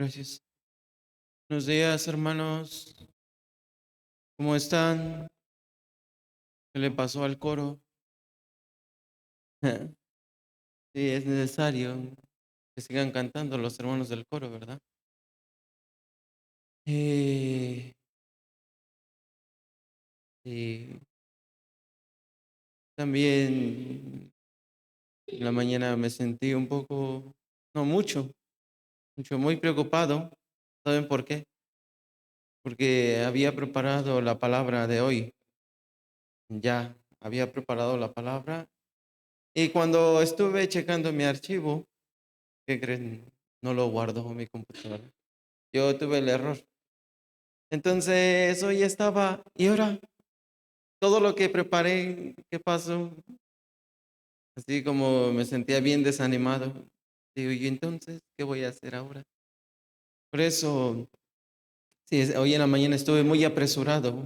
Gracias. Buenos días, hermanos. ¿Cómo están? ¿Qué le pasó al coro? Sí, es necesario que sigan cantando los hermanos del coro, ¿verdad? Eh, y también en la mañana me sentí un poco, no mucho, muy preocupado. ¿Saben por qué? Porque había preparado la palabra de hoy. Ya había preparado la palabra. Y cuando estuve checando mi archivo, ¿qué creen? No lo guardó mi computadora. Yo tuve el error. Entonces, hoy estaba, y ahora todo lo que preparé, ¿qué pasó? Así como me sentía bien desanimado. Digo, ¿y entonces qué voy a hacer ahora? Por eso, sí, hoy en la mañana estuve muy apresurado.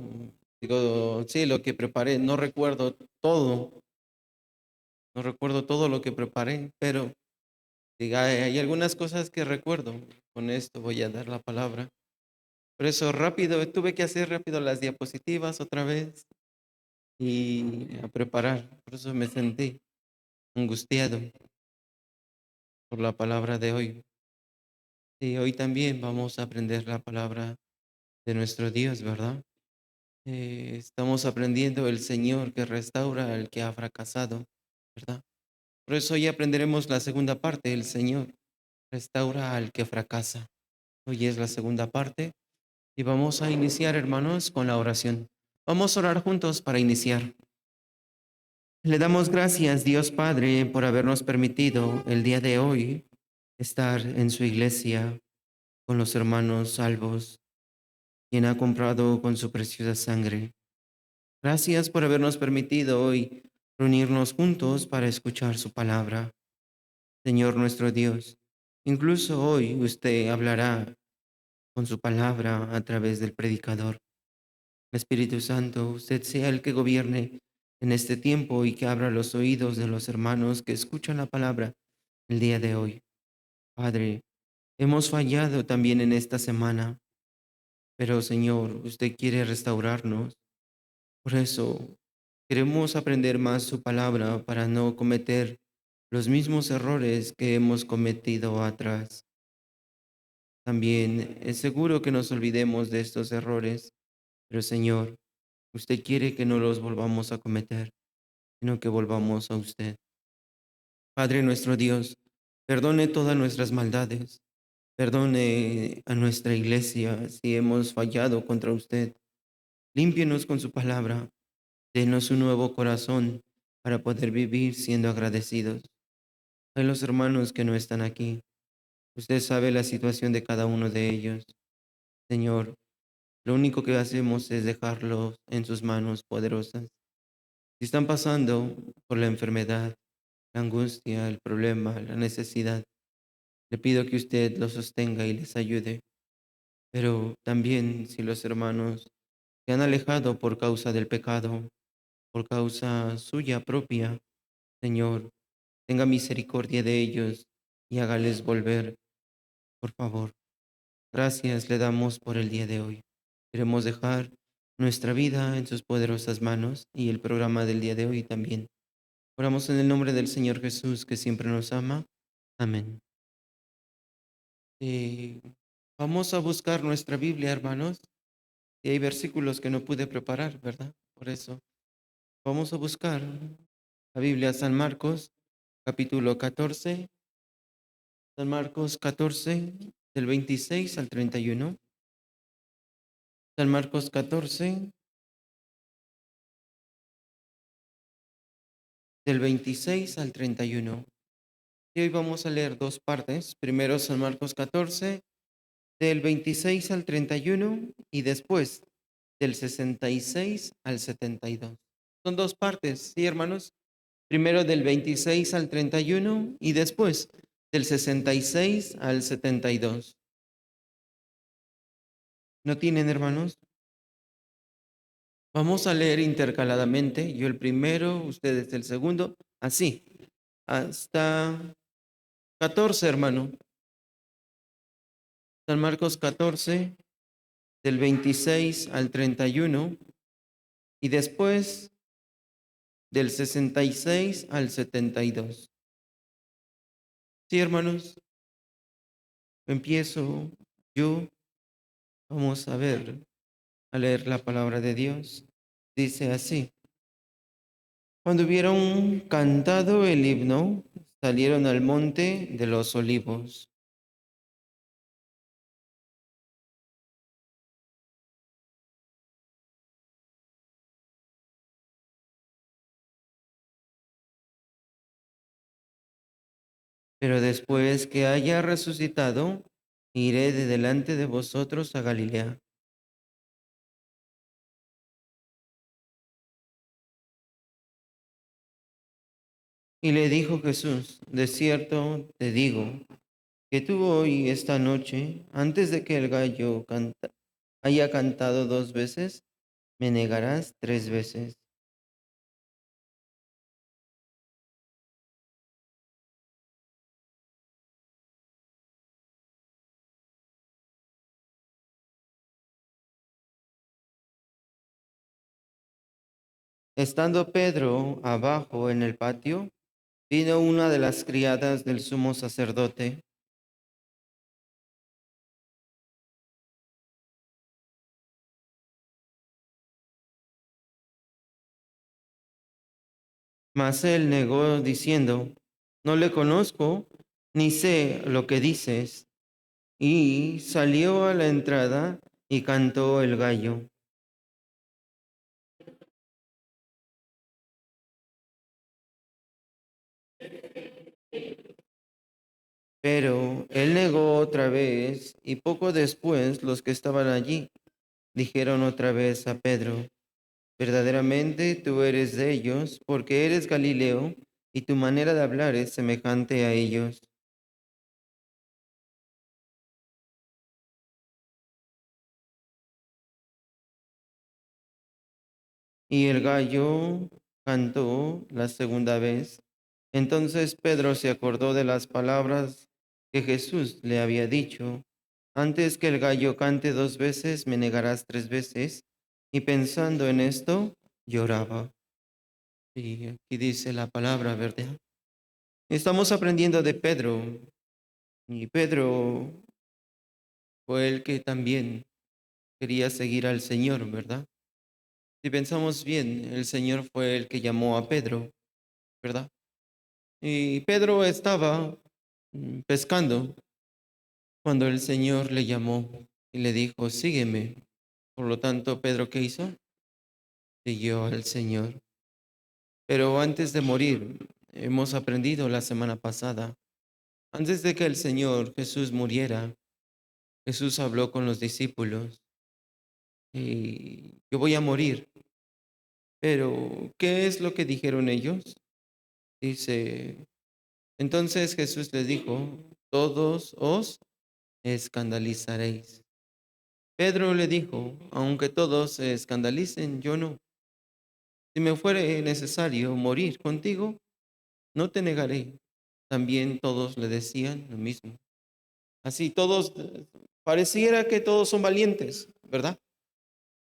Digo, sí, lo que preparé, no recuerdo todo lo que preparé, pero diga, hay algunas cosas que recuerdo. Con esto voy a dar la palabra. Por eso rápido, tuve que hacer rápido las diapositivas otra vez y a preparar. Por eso me sentí angustiado por la palabra de hoy. Y hoy también vamos a aprender la palabra de nuestro Dios, ¿verdad? Estamos aprendiendo el Señor que restaura al que ha fracasado, ¿verdad? Por eso hoy aprenderemos la segunda parte, el Señor restaura al que fracasa. Hoy es la segunda parte y vamos a iniciar, hermanos, con la oración. Vamos a orar juntos para iniciar. Le damos gracias, Dios Padre, por habernos permitido el día de hoy estar en su iglesia con los hermanos salvos, quien ha comprado con su preciosa sangre. Gracias por habernos permitido hoy reunirnos juntos para escuchar su palabra. Señor nuestro Dios, incluso hoy usted hablará con su palabra a través del predicador. Espíritu Santo, usted sea el que gobierne en este tiempo y que abra los oídos de los hermanos que escuchan la palabra el día de hoy. Padre, hemos fallado también en esta semana, pero Señor, usted quiere restaurarnos. Por eso queremos aprender más su palabra para no cometer los mismos errores que hemos cometido atrás. También es seguro que nos olvidemos de estos errores, pero Señor, usted quiere que no los volvamos a cometer, sino que volvamos a usted. Padre nuestro Dios, perdone todas nuestras maldades, perdone a nuestra iglesia si hemos fallado contra usted. Límpienos con su palabra, denos un nuevo corazón para poder vivir siendo agradecidos. Hay los hermanos que no están aquí. Usted sabe la situación de cada uno de ellos. Señor, lo único que hacemos es dejarlos en sus manos poderosas. Si están pasando por la enfermedad, la angustia, el problema, la necesidad, le pido que usted los sostenga y les ayude. Pero también si los hermanos se han alejado por causa del pecado, por causa suya propia, Señor, tenga misericordia de ellos y hágales volver, por favor. Gracias le damos por el día de hoy. Queremos dejar nuestra vida en sus poderosas manos y el programa del día de hoy también. Oramos en el nombre del Señor Jesús, que siempre nos ama. Amén. Eh, Vamos a buscar nuestra Biblia, hermanos. Y hay versículos que no pude preparar, ¿verdad? Por eso vamos a buscar la Biblia, San Marcos, capítulo 14, San Marcos 14, del 26 al 31. San Marcos 14, del 26 al 31. Y hoy vamos a leer dos partes. Primero San Marcos 14, del 26 al 31 y después del 66 al 72. Son dos partes, ¿sí, hermanos? Primero del 26 al 31 y después del 66 al 72. ¿No tienen, hermanos? Vamos a leer intercaladamente. Yo el primero, ustedes el segundo, así, hasta 14, hermano. San Marcos 14, del 26 al 31, y después del 66 al 72. Sí, hermanos, empiezo yo. Vamos a ver, a leer la palabra de Dios. Dice así: cuando hubieron cantado el himno, salieron al monte de los olivos. Pero después que haya resucitado, iré de delante de vosotros a Galilea. Y le dijo Jesús: de cierto te digo, que tú hoy, esta noche, antes de que el gallo haya cantado 2 veces, me negarás 3 veces. Estando Pedro abajo en el patio, vino una de las criadas del sumo sacerdote. Mas él negó diciendo: no le conozco, ni sé lo que dices. Y salió a la entrada y cantó el gallo. Pero él negó otra vez, y poco después los que estaban allí dijeron otra vez a Pedro: verdaderamente tú eres de ellos, porque eres Galileo, y tu manera de hablar es semejante a ellos. Y el gallo cantó la segunda vez. Entonces Pedro se acordó de las palabras que Jesús le había dicho: antes que el gallo cante 2 veces, me negarás 3 veces. Y pensando en esto, lloraba. Y aquí dice la palabra, ¿verdad? Estamos aprendiendo de Pedro. Y Pedro fue el que también quería seguir al Señor, ¿verdad? Si pensamos bien, el Señor fue el que llamó a Pedro, ¿verdad? Y Pedro estaba pescando cuando el Señor le llamó y le dijo: sígueme. Por lo tanto, Pedro, ¿qué hizo? Siguió al Señor. Pero antes de morir, hemos aprendido la semana pasada, antes de que el Señor Jesús muriera, Jesús habló con los discípulos y yo voy a morir. Pero, ¿qué es lo que dijeron ellos? Dice, entonces Jesús les dijo: todos os escandalizaréis. Pedro le dijo: aunque todos se escandalicen, yo no. Si me fuere necesario morir contigo, no te negaré. También todos le decían lo mismo. Así todos, pareciera que todos son valientes, ¿verdad?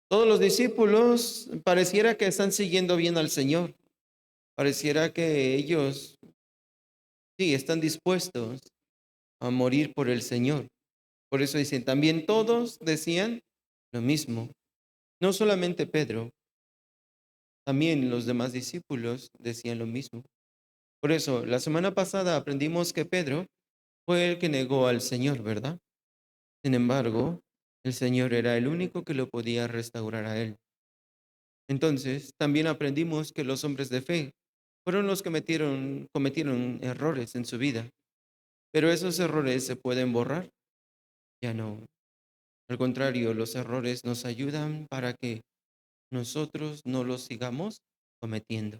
Todos los discípulos pareciera que están siguiendo bien al Señor. Pareciera que ellos, sí, están dispuestos a morir por el Señor. Por eso dicen, también todos decían lo mismo. No solamente Pedro, también los demás discípulos decían lo mismo. Por eso, la semana pasada aprendimos que Pedro fue el que negó al Señor, ¿verdad? Sin embargo, el Señor era el único que lo podía restaurar a él. Entonces, también aprendimos que los hombres de fe fueron los que cometieron errores en su vida. Pero esos errores se pueden borrar, ya no. Al contrario, los errores nos ayudan para que nosotros no los sigamos cometiendo.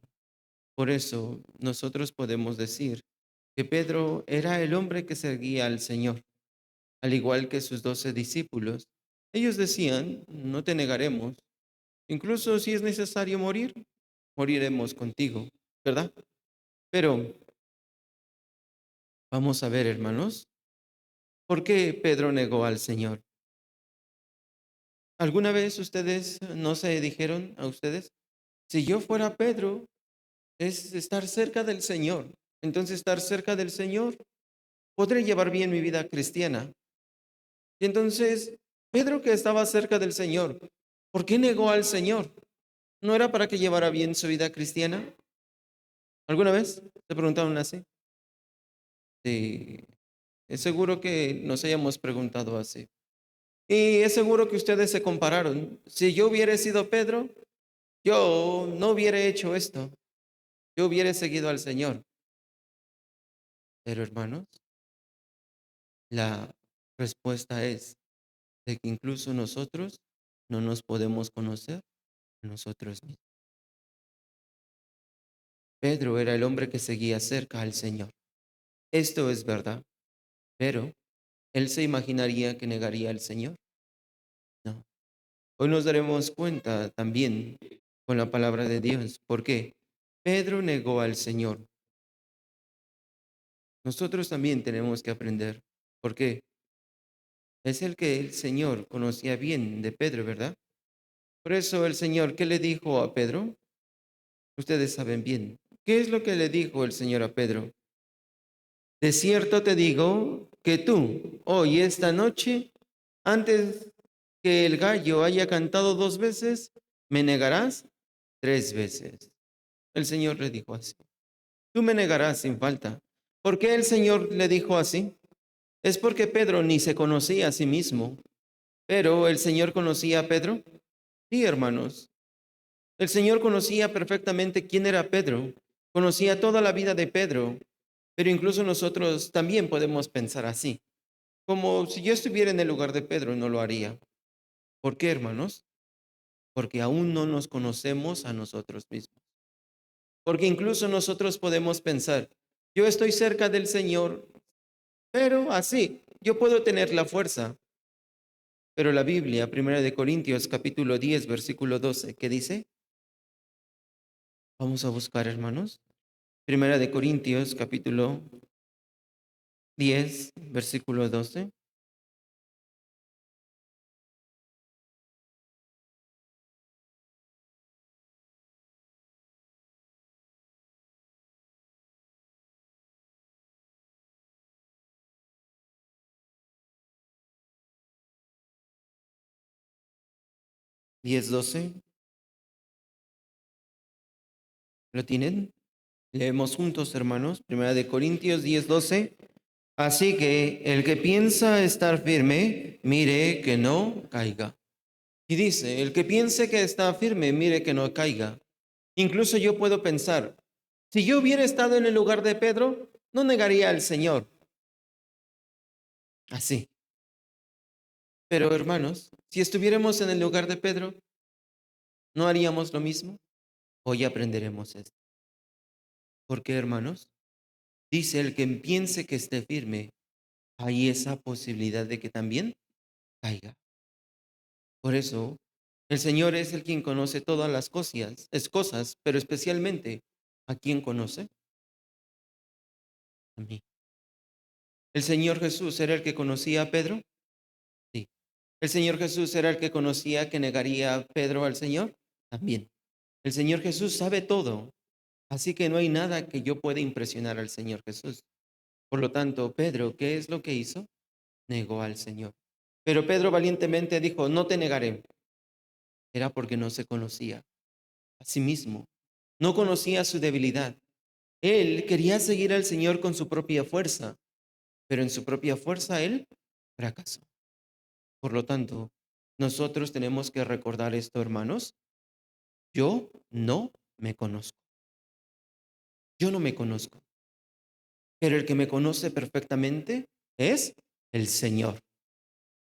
Por eso nosotros podemos decir que Pedro era el hombre que seguía al Señor, al igual que sus 12 discípulos. Ellos decían: no te negaremos, incluso si es necesario morir, moriremos contigo, ¿verdad? Pero vamos a ver, hermanos, ¿Por qué Pedro negó al Señor? ¿Alguna vez ustedes no se dijeron a ustedes, si yo fuera Pedro, es estar cerca del Señor? Entonces, estar cerca del Señor, podré llevar bien mi vida cristiana. Y entonces, Pedro, que estaba cerca del Señor, ¿por qué negó al Señor? ¿No era para que llevara bien su vida cristiana? ¿Alguna vez te preguntaron así? Sí, es seguro que nos hayamos preguntado así. Y es seguro que ustedes se compararon. Si yo hubiera sido Pedro, yo no hubiera hecho esto. Yo hubiera seguido al Señor. Pero hermanos, la respuesta es de que incluso nosotros no nos podemos conocer a nosotros mismos. Pedro era el hombre que seguía cerca al Señor. Esto es verdad, pero ¿él se imaginaría que negaría al Señor? No. Hoy nos daremos cuenta también con la palabra de Dios. ¿Por qué? Pedro negó al Señor. Nosotros también tenemos que aprender. ¿Por qué? Es el que el Señor conocía bien de Pedro, ¿verdad? Por eso el Señor, ¿qué le dijo a Pedro? Ustedes saben bien. ¿Qué es lo que le dijo el Señor a Pedro? De cierto te digo que tú, hoy, esta noche, antes que el gallo haya cantado 2 veces, me negarás 3 veces. El Señor le dijo así. Tú me negarás sin falta. ¿Por qué el Señor le dijo así? Es porque Pedro ni se conocía a sí mismo. Pero el Señor conocía a Pedro. Sí, hermanos. El Señor conocía perfectamente quién era Pedro. Conocía toda la vida de Pedro. Pero incluso nosotros también podemos pensar así. Como si yo estuviera en el lugar de Pedro, no lo haría. ¿Por qué, hermanos? Porque aún no nos conocemos a nosotros mismos. Porque incluso nosotros podemos pensar, yo estoy cerca del Señor, pero así, yo puedo tener la fuerza. Pero la Biblia, Primera de Corintios, capítulo 10, versículo 12, ¿qué dice? Vamos a buscar, hermanos. Primera de Corintios, capítulo 10, versículo 12. 10, 12. ¿Lo tienen? Leemos juntos, hermanos. Primera de Corintios 10, 12. Así que el que piensa estar firme, mire que no caiga. Y dice, el que piense que está firme, mire que no caiga. Incluso yo puedo pensar, si yo hubiera estado en el lugar de Pedro, no negaría al Señor. Así. Pero hermanos, si estuviéramos en el lugar de Pedro, ¿no haríamos lo mismo? Hoy aprenderemos esto. ¿Por qué, hermanos? Dice, el que piense que esté firme, hay esa posibilidad de que también caiga. Por eso, el Señor es el quien conoce todas las cosas, pero especialmente, ¿a quién conoce? A mí. ¿El Señor Jesús era el que conocía a Pedro? Sí. ¿El Señor Jesús era el que conocía que negaría a Pedro al Señor? También. El Señor Jesús sabe todo, así que no hay nada que yo pueda impresionar al Señor Jesús. Por lo tanto, Pedro, ¿qué es lo que hizo? Negó al Señor. Pero Pedro valientemente dijo, no te negaré. Era porque no se conocía a sí mismo. No conocía su debilidad. Él quería seguir al Señor con su propia fuerza, pero en su propia fuerza él fracasó. Por lo tanto, nosotros tenemos que recordar esto, hermanos. Yo no me conozco. Yo no me conozco. Pero el que me conoce perfectamente es el Señor.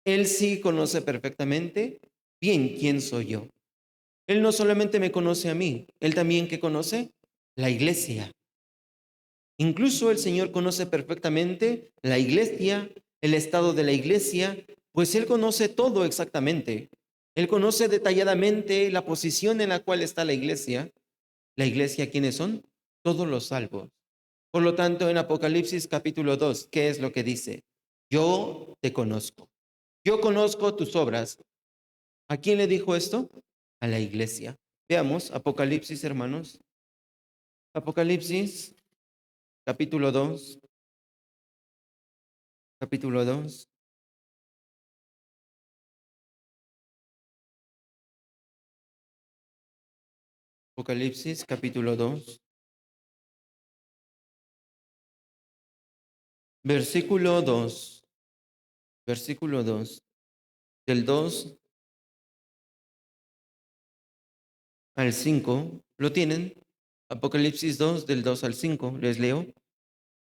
Él sí conoce perfectamente bien quién soy yo. Él no solamente me conoce a mí, él también que conoce la iglesia. Incluso el Señor conoce perfectamente la iglesia, el estado de la iglesia, pues Él conoce todo exactamente. Él conoce detalladamente la posición en la cual está la iglesia. ¿La iglesia quiénes son? Todos los salvos. Por lo tanto, en Apocalipsis capítulo 2, ¿qué es lo que dice? yo te conozco. Yo conozco tus obras. ¿A quién le dijo esto? A la iglesia. Veamos Apocalipsis, hermanos. Apocalipsis, capítulo 2. Capítulo 2. Apocalipsis, capítulo 2. Versículo 2. Versículo 2. Del 2 al 5. ¿Lo tienen? Apocalipsis 2, del 2 al 5. Les leo.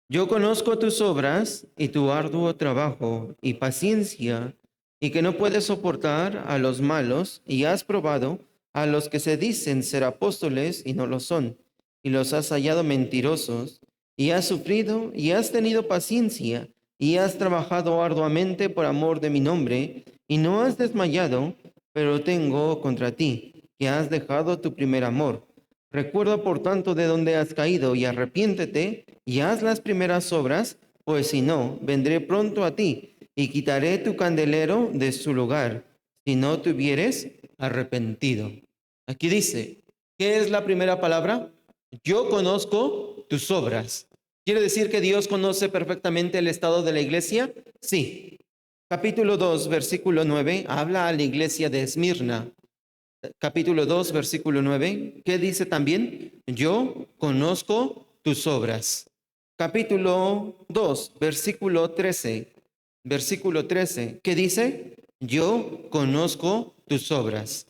Yo conozco tus obras y tu arduo trabajo y paciencia, y que no puedes soportar a los malos, y has probado a los que se dicen ser apóstoles y no lo son, y los has hallado mentirosos, y has sufrido y has tenido paciencia, y has trabajado arduamente por amor de mi nombre, y no has desmayado, pero tengo contra ti, que has dejado tu primer amor. Recuerda por tanto de dónde has caído y arrepiéntete y haz las primeras obras, pues si no, vendré pronto a ti y quitaré tu candelero de su lugar, si no te hubieres arrepentido. Aquí dice, ¿qué es la primera palabra? Yo conozco tus obras. ¿Quiere decir que Dios conoce perfectamente el estado de la iglesia? Sí. Capítulo 2, versículo 9, habla a la iglesia de Esmirna. Capítulo 2, versículo 9. ¿Qué dice también? Yo conozco tus obras. Capítulo 2, versículo 13. Versículo 13. ¿Qué dice? Yo conozco tus obras.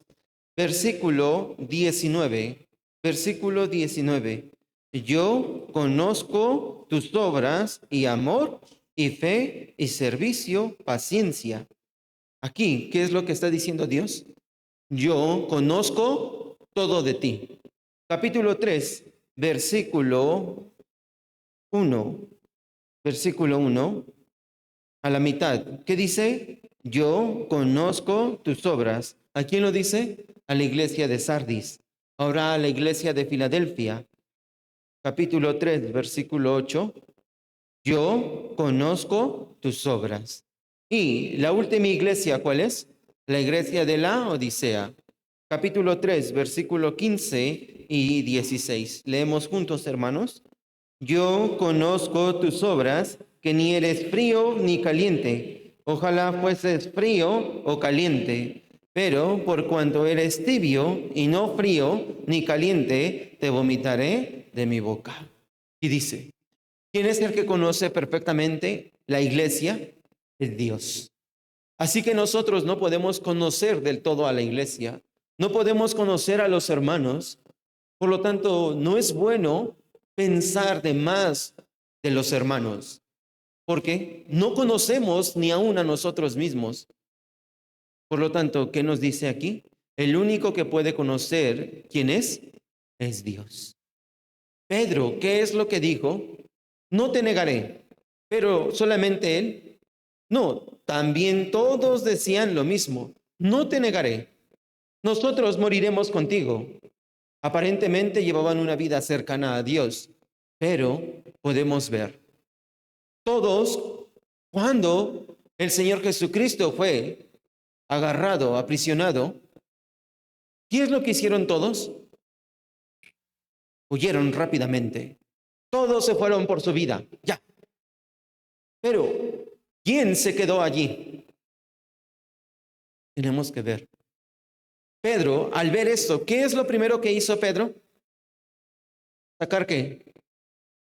Versículo 19. Versículo 19. Yo conozco tus obras y amor y fe y servicio, paciencia. Aquí, ¿qué es lo que está diciendo Dios? Yo conozco todo de ti. Capítulo 3, versículo 1. Versículo 1, a la mitad. ¿Qué dice? Yo conozco tus obras. ¿A quién lo dice? A la iglesia de Sardis. Ahora a la iglesia de Filadelfia. Capítulo 3, versículo 8. Yo conozco tus obras. Y la última iglesia, ¿cuál es? La iglesia de la Odisea. Capítulo 3, versículo 15 y 16. Leemos juntos, hermanos. Yo conozco tus obras, que ni eres frío ni caliente. Ojalá fueses frío o caliente. Pero por cuanto eres tibio y no frío ni caliente, te vomitaré de mi boca. Y dice, ¿quién es el que conoce perfectamente la iglesia? Es Dios. Así que nosotros no podemos conocer del todo a la iglesia, no podemos conocer a los hermanos, por lo tanto, no es bueno pensar de más de los hermanos, porque no conocemos ni aún a nosotros mismos. Por lo tanto, ¿qué nos dice aquí? El único que puede conocer quién es Dios. Pedro, ¿qué es lo que dijo? No te negaré, pero solamente él. No, también todos decían lo mismo. No te negaré. Nosotros moriremos contigo. Aparentemente llevaban una vida cercana a Dios, pero podemos ver, todos, cuando el Señor Jesucristo fue agarrado, aprisionado, ¿qué es lo que hicieron todos? Huyeron rápidamente. Todos se fueron por su vida, ya. Pero, ¿quién se quedó allí? Tenemos que ver. Pedro, al ver esto, ¿qué es lo primero que hizo Pedro? ¿Sacar qué?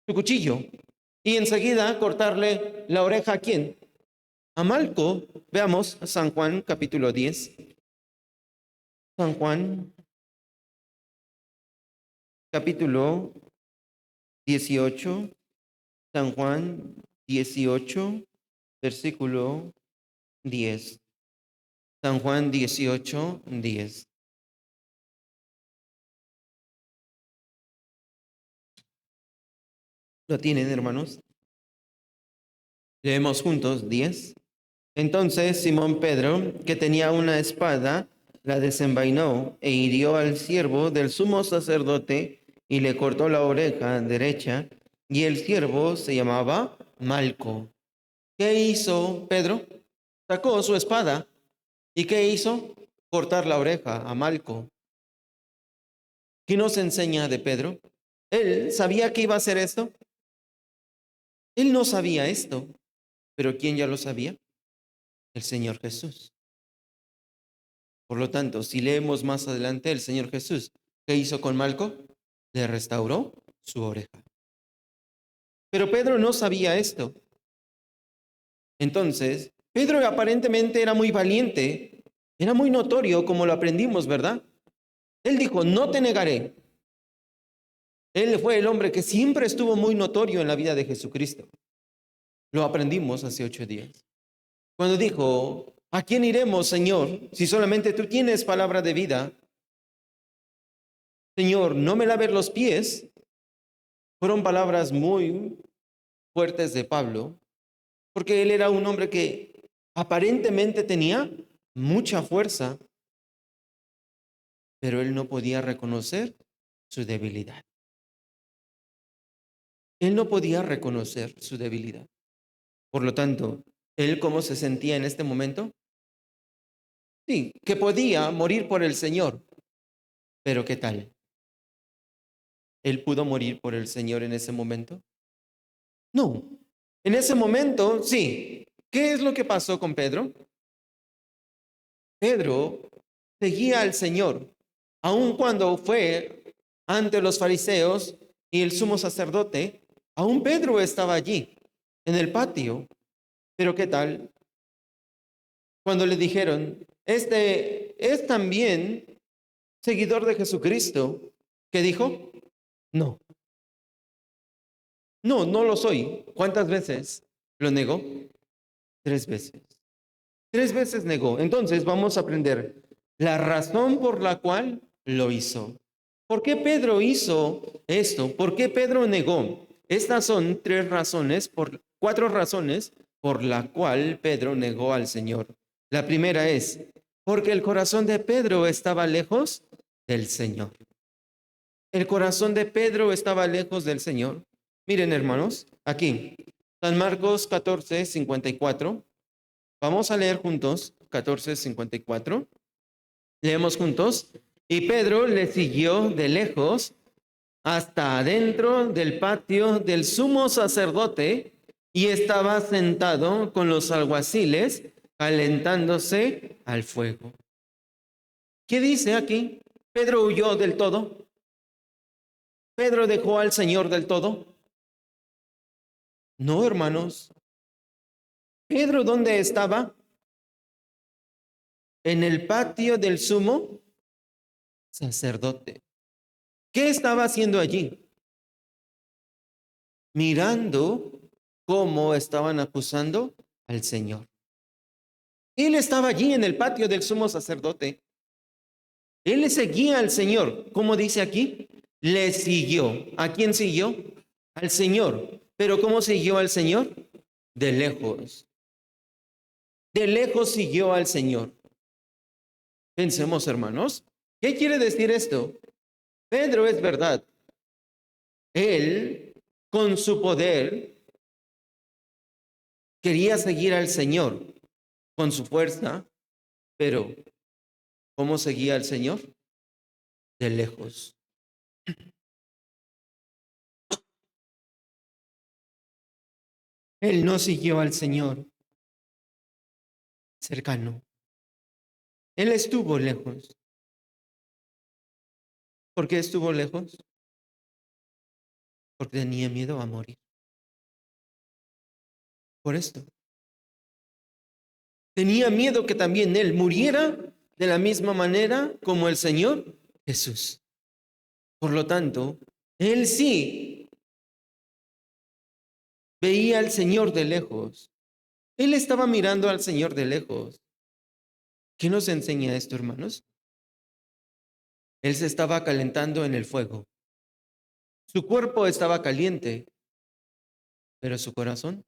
Su cuchillo. Y enseguida cortarle la oreja, ¿a quién? A Malco. Veamos San Juan capítulo 10. San Juan capítulo 18. San Juan 18, versículo 10. San Juan 18, 10. ¿Lo tienen, hermanos? Leemos juntos 10. Entonces Simón Pedro, que tenía una espada, la desenvainó e hirió al siervo del sumo sacerdote y le cortó la oreja derecha, y el siervo se llamaba Malco. ¿Qué hizo Pedro? Sacó su espada. ¿Y qué hizo? Cortar la oreja a Malco. ¿Qué nos enseña de Pedro? ¿Él sabía que iba a hacer esto? Él no sabía esto, pero ¿quién ya lo sabía? El Señor Jesús. Por lo tanto, si leemos más adelante, el Señor Jesús, ¿qué hizo con Malco? Le restauró su oreja. Pero Pedro no sabía esto. Entonces, Pedro aparentemente era muy valiente, era muy notorio como lo aprendimos, ¿verdad? Él dijo, no te negaré. Él fue el hombre que siempre estuvo muy notorio en la vida de Jesucristo. Lo aprendimos hace 8 días. Cuando dijo, ¿a quién iremos, Señor, si solamente tú tienes palabra de vida? Señor, no me laves los pies. Fueron palabras muy fuertes de Pablo, porque él era un hombre que aparentemente tenía mucha fuerza, pero él no podía reconocer su debilidad. Él no podía reconocer su debilidad. Por lo tanto, ¿él cómo se sentía en este momento? Sí, que podía morir por el Señor, pero ¿qué tal? ¿Él pudo morir por el Señor en ese momento? No. En ese momento, sí. ¿Qué es lo que pasó con Pedro? Pedro seguía al Señor, aun cuando fue ante los fariseos y el sumo sacerdote, aún Pedro estaba allí, en el patio. Pero ¿qué tal? Cuando le dijeron, este es también seguidor de Jesucristo, ¿qué dijo? No, no lo soy. ¿Cuántas veces lo negó? 3 veces. 3 veces negó. Entonces vamos a aprender la razón por la cual lo hizo. ¿Por qué Pedro hizo esto? ¿Por qué Pedro negó? Estas son 4 razones por la cual Pedro negó al Señor. La primera es porque el corazón de Pedro estaba lejos del Señor. El corazón de Pedro estaba lejos del Señor. Miren, hermanos, aquí, San Marcos 14:54. Vamos a leer juntos 14:54. Leemos juntos. Y Pedro le siguió de lejos hasta adentro del patio del sumo sacerdote y estaba sentado con los alguaciles calentándose al fuego. ¿Qué dice aquí? ¿Pedro huyó del todo? ¿Pedro dejó al Señor del todo? No, hermanos. ¿Pedro dónde estaba? En el patio del sumo sacerdote. ¿Qué estaba haciendo allí? Mirando cómo estaban acusando al Señor. Él estaba allí en el patio del sumo sacerdote. Él le seguía al Señor. ¿Cómo dice aquí? Le siguió. ¿A quién siguió? Al Señor. ¿Pero cómo siguió al Señor? De lejos. De lejos siguió al Señor. Pensemos, hermanos. ¿Qué quiere decir esto? Pedro es verdad. Él, con su poder, quería seguir al Señor con su fuerza, pero ¿cómo seguía al Señor? De lejos. Él no siguió al Señor cercano. Él estuvo lejos. ¿Por qué estuvo lejos? Porque tenía miedo a morir. Por esto. Tenía miedo que también él muriera de la misma manera como el Señor Jesús. Por lo tanto, él sí veía al Señor de lejos. Él estaba mirando al Señor de lejos. ¿Qué nos enseña esto, hermanos? Él se estaba calentando en el fuego. Su cuerpo estaba caliente, pero su corazón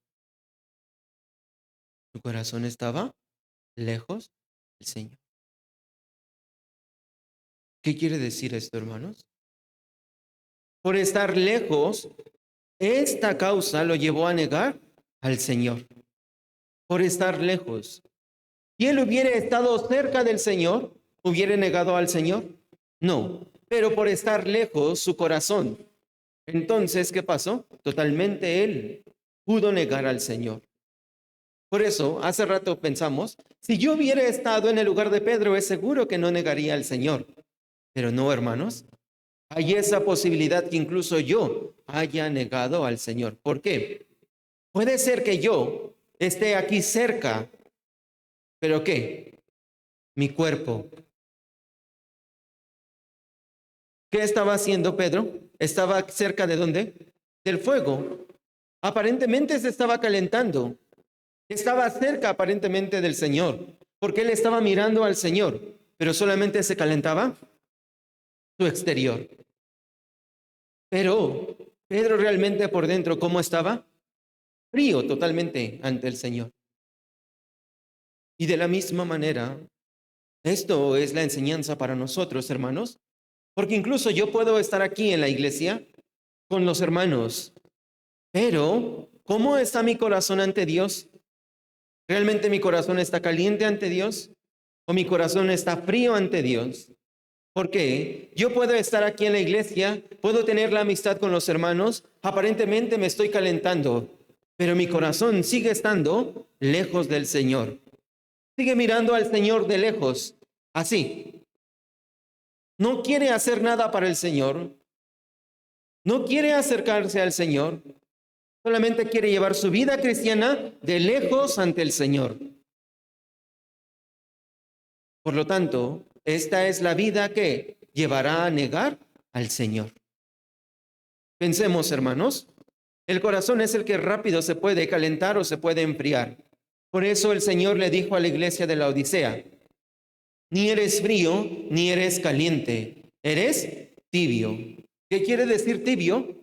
estaba lejos del Señor. ¿Qué quiere decir esto, hermanos? Por estar lejos, esta causa lo llevó a negar al Señor. por estar lejos. Si él hubiera estado cerca del Señor, ¿hubiera negado al Señor? No, pero por estar lejos su corazón. Entonces, ¿qué pasó? Totalmente él pudo negar al Señor. Por eso, hace rato pensamos, si yo hubiera estado en el lugar de Pedro, es seguro que no negaría al Señor. Pero no, hermanos, hay esa posibilidad que incluso yo haya negado al Señor. ¿Por qué? Puede ser que yo esté aquí cerca, pero ¿qué? Mi cuerpo. ¿Qué estaba haciendo Pedro? ¿Estaba cerca de dónde? Del fuego. Aparentemente se estaba calentando. Estaba cerca aparentemente del Señor, porque él estaba mirando al Señor, pero solamente se calentaba su exterior. Pero Pedro realmente por dentro, ¿cómo estaba? Frío totalmente ante el Señor. Y de la misma manera, esto es la enseñanza para nosotros, hermanos, porque incluso yo puedo estar aquí en la iglesia con los hermanos, pero ¿cómo está mi corazón ante Dios? ¿Realmente mi corazón está caliente ante Dios? ¿O mi corazón está frío ante Dios? Porque yo puedo estar aquí en la iglesia, puedo tener la amistad con los hermanos, aparentemente me estoy calentando, pero mi corazón sigue estando lejos del Señor. Sigue mirando al Señor de lejos, así. No quiere hacer nada para el Señor, no quiere acercarse al Señor, solamente quiere llevar su vida cristiana de lejos ante el Señor. Por lo tanto, esta es la vida que llevará a negar al Señor. Pensemos, hermanos, el corazón es el que rápido se puede calentar o se puede enfriar. Por eso el Señor le dijo a la iglesia de la Odisea, ni eres frío, ni eres caliente, eres tibio. ¿Qué quiere decir tibio?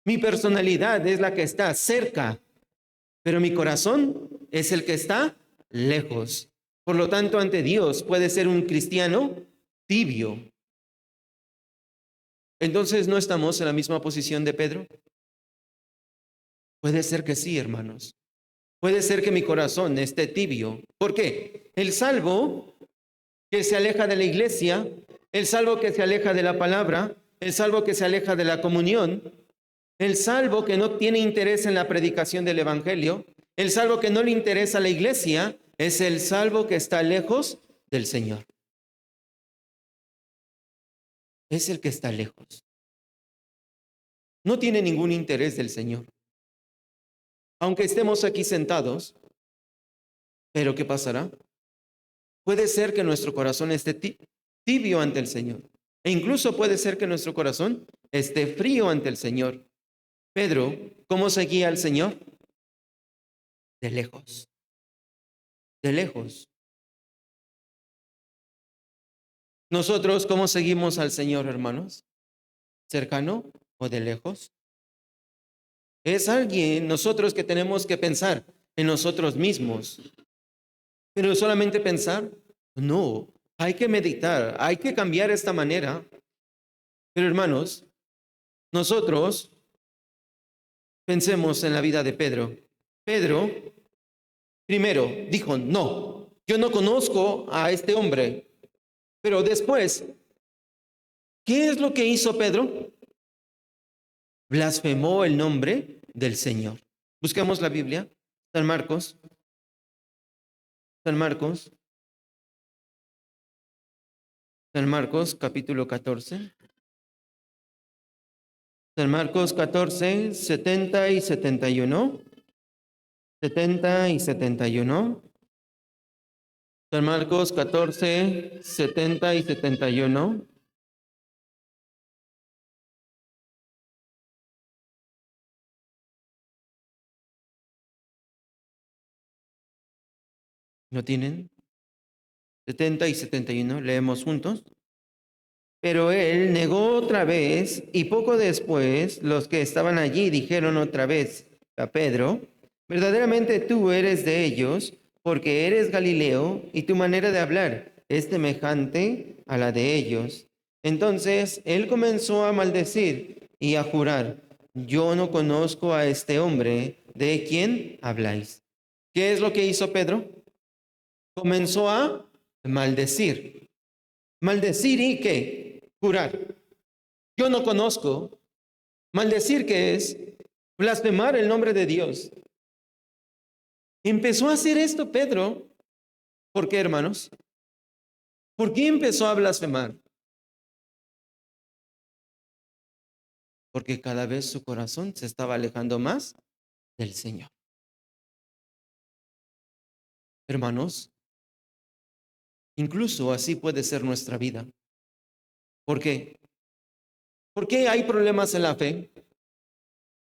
Mi personalidad es la que está cerca, pero mi corazón es el que está lejos. Por lo tanto, ante Dios puede ser un cristiano tibio. Entonces, ¿no estamos en la misma posición de Pedro? Puede ser que sí, hermanos. Puede ser que mi corazón esté tibio. ¿Por qué? El salvo que se aleja de la iglesia, el salvo que se aleja de la palabra, el salvo que se aleja de la comunión, el salvo que no tiene interés en la predicación del evangelio, el salvo que no le interesa a la iglesia, es el salvo que está lejos del Señor. Es el que está lejos. No tiene ningún interés del Señor. Aunque estemos aquí sentados, ¿pero qué pasará? Puede ser que nuestro corazón esté tibio ante el Señor. E incluso puede ser que nuestro corazón esté frío ante el Señor. Pedro, ¿cómo seguía al Señor? De lejos. De lejos. Nosotros, ¿cómo seguimos al Señor, hermanos? ¿Cercano o de lejos? Es alguien, nosotros que tenemos que pensar en nosotros mismos. Pero solamente pensar, no, hay que meditar, hay que cambiar esta manera. Pero hermanos, nosotros pensemos en la vida de Pedro. Pedro, primero, dijo, no, yo no conozco a este hombre. Pero después, ¿qué es lo que hizo Pedro? Blasfemó el nombre del Señor. Busquemos la Biblia, San Marcos. San Marcos. San Marcos, capítulo 14. San Marcos 14, 70 y 71. 70 y 71. San Marcos 14, 70 y 71. ¿Lo tienen? 70 y 71, leemos juntos. Pero él negó otra vez, y poco después los que estaban allí dijeron otra vez a Pedro, verdaderamente tú eres de ellos, porque eres Galileo, y tu manera de hablar es semejante a la de ellos. Entonces él comenzó a maldecir y a jurar, yo no conozco a este hombre de quien habláis. ¿Qué es lo que hizo Pedro? Comenzó a maldecir. Maldecir y ¿qué? Jurar. Yo no conozco. Maldecir, ¿qué es? Blasfemar el nombre de Dios. Empezó a hacer esto Pedro. ¿Por qué, hermanos? ¿Por qué empezó a blasfemar? Porque cada vez su corazón se estaba alejando más del Señor. Hermanos, incluso así puede ser nuestra vida. ¿Por qué? ¿Por qué hay problemas en la fe?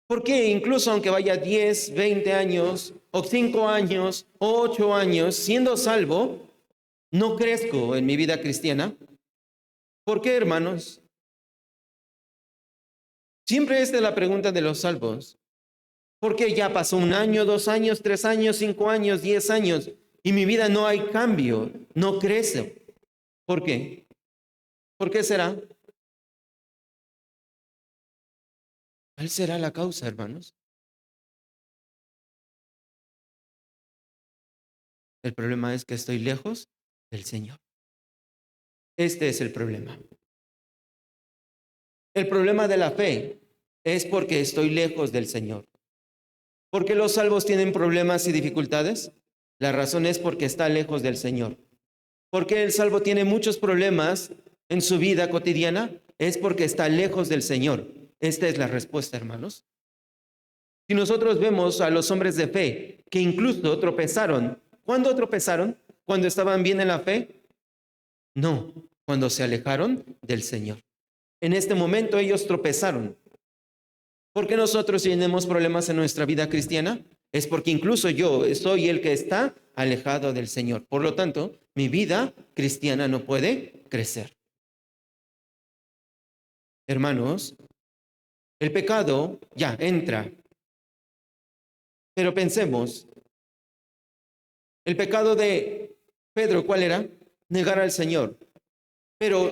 ¿Por qué incluso aunque vaya 10, 20 años, o 5 años, o 8 años, siendo salvo, no crezco en mi vida cristiana? ¿Por qué, hermanos? Siempre esta es la pregunta de los salvos. ¿Por qué ya pasó 1 año, 2 años, 3 años, 5 años, 10 años, y mi vida no hay cambio, no crece? ¿Por qué? ¿Por qué será? ¿Cuál será la causa, hermanos? El problema es que estoy lejos del Señor. Este es el problema. El problema de la fe es porque estoy lejos del Señor. ¿Por qué los salvos tienen problemas y dificultades? La razón es porque está lejos del Señor. ¿Por qué el salvo tiene muchos problemas en su vida cotidiana? Es porque está lejos del Señor. Esta es la respuesta, hermanos. Si nosotros vemos a los hombres de fe que incluso tropezaron, ¿cuándo tropezaron? ¿Cuando estaban bien en la fe? No, cuando se alejaron del Señor. En este momento ellos tropezaron. ¿Por qué nosotros tenemos problemas en nuestra vida cristiana? Es porque incluso yo soy el que está alejado del Señor. Por lo tanto, mi vida cristiana no puede crecer. Hermanos, el pecado ya entra. Pero pensemos, el pecado de Pedro, ¿cuál era? Negar al Señor. Pero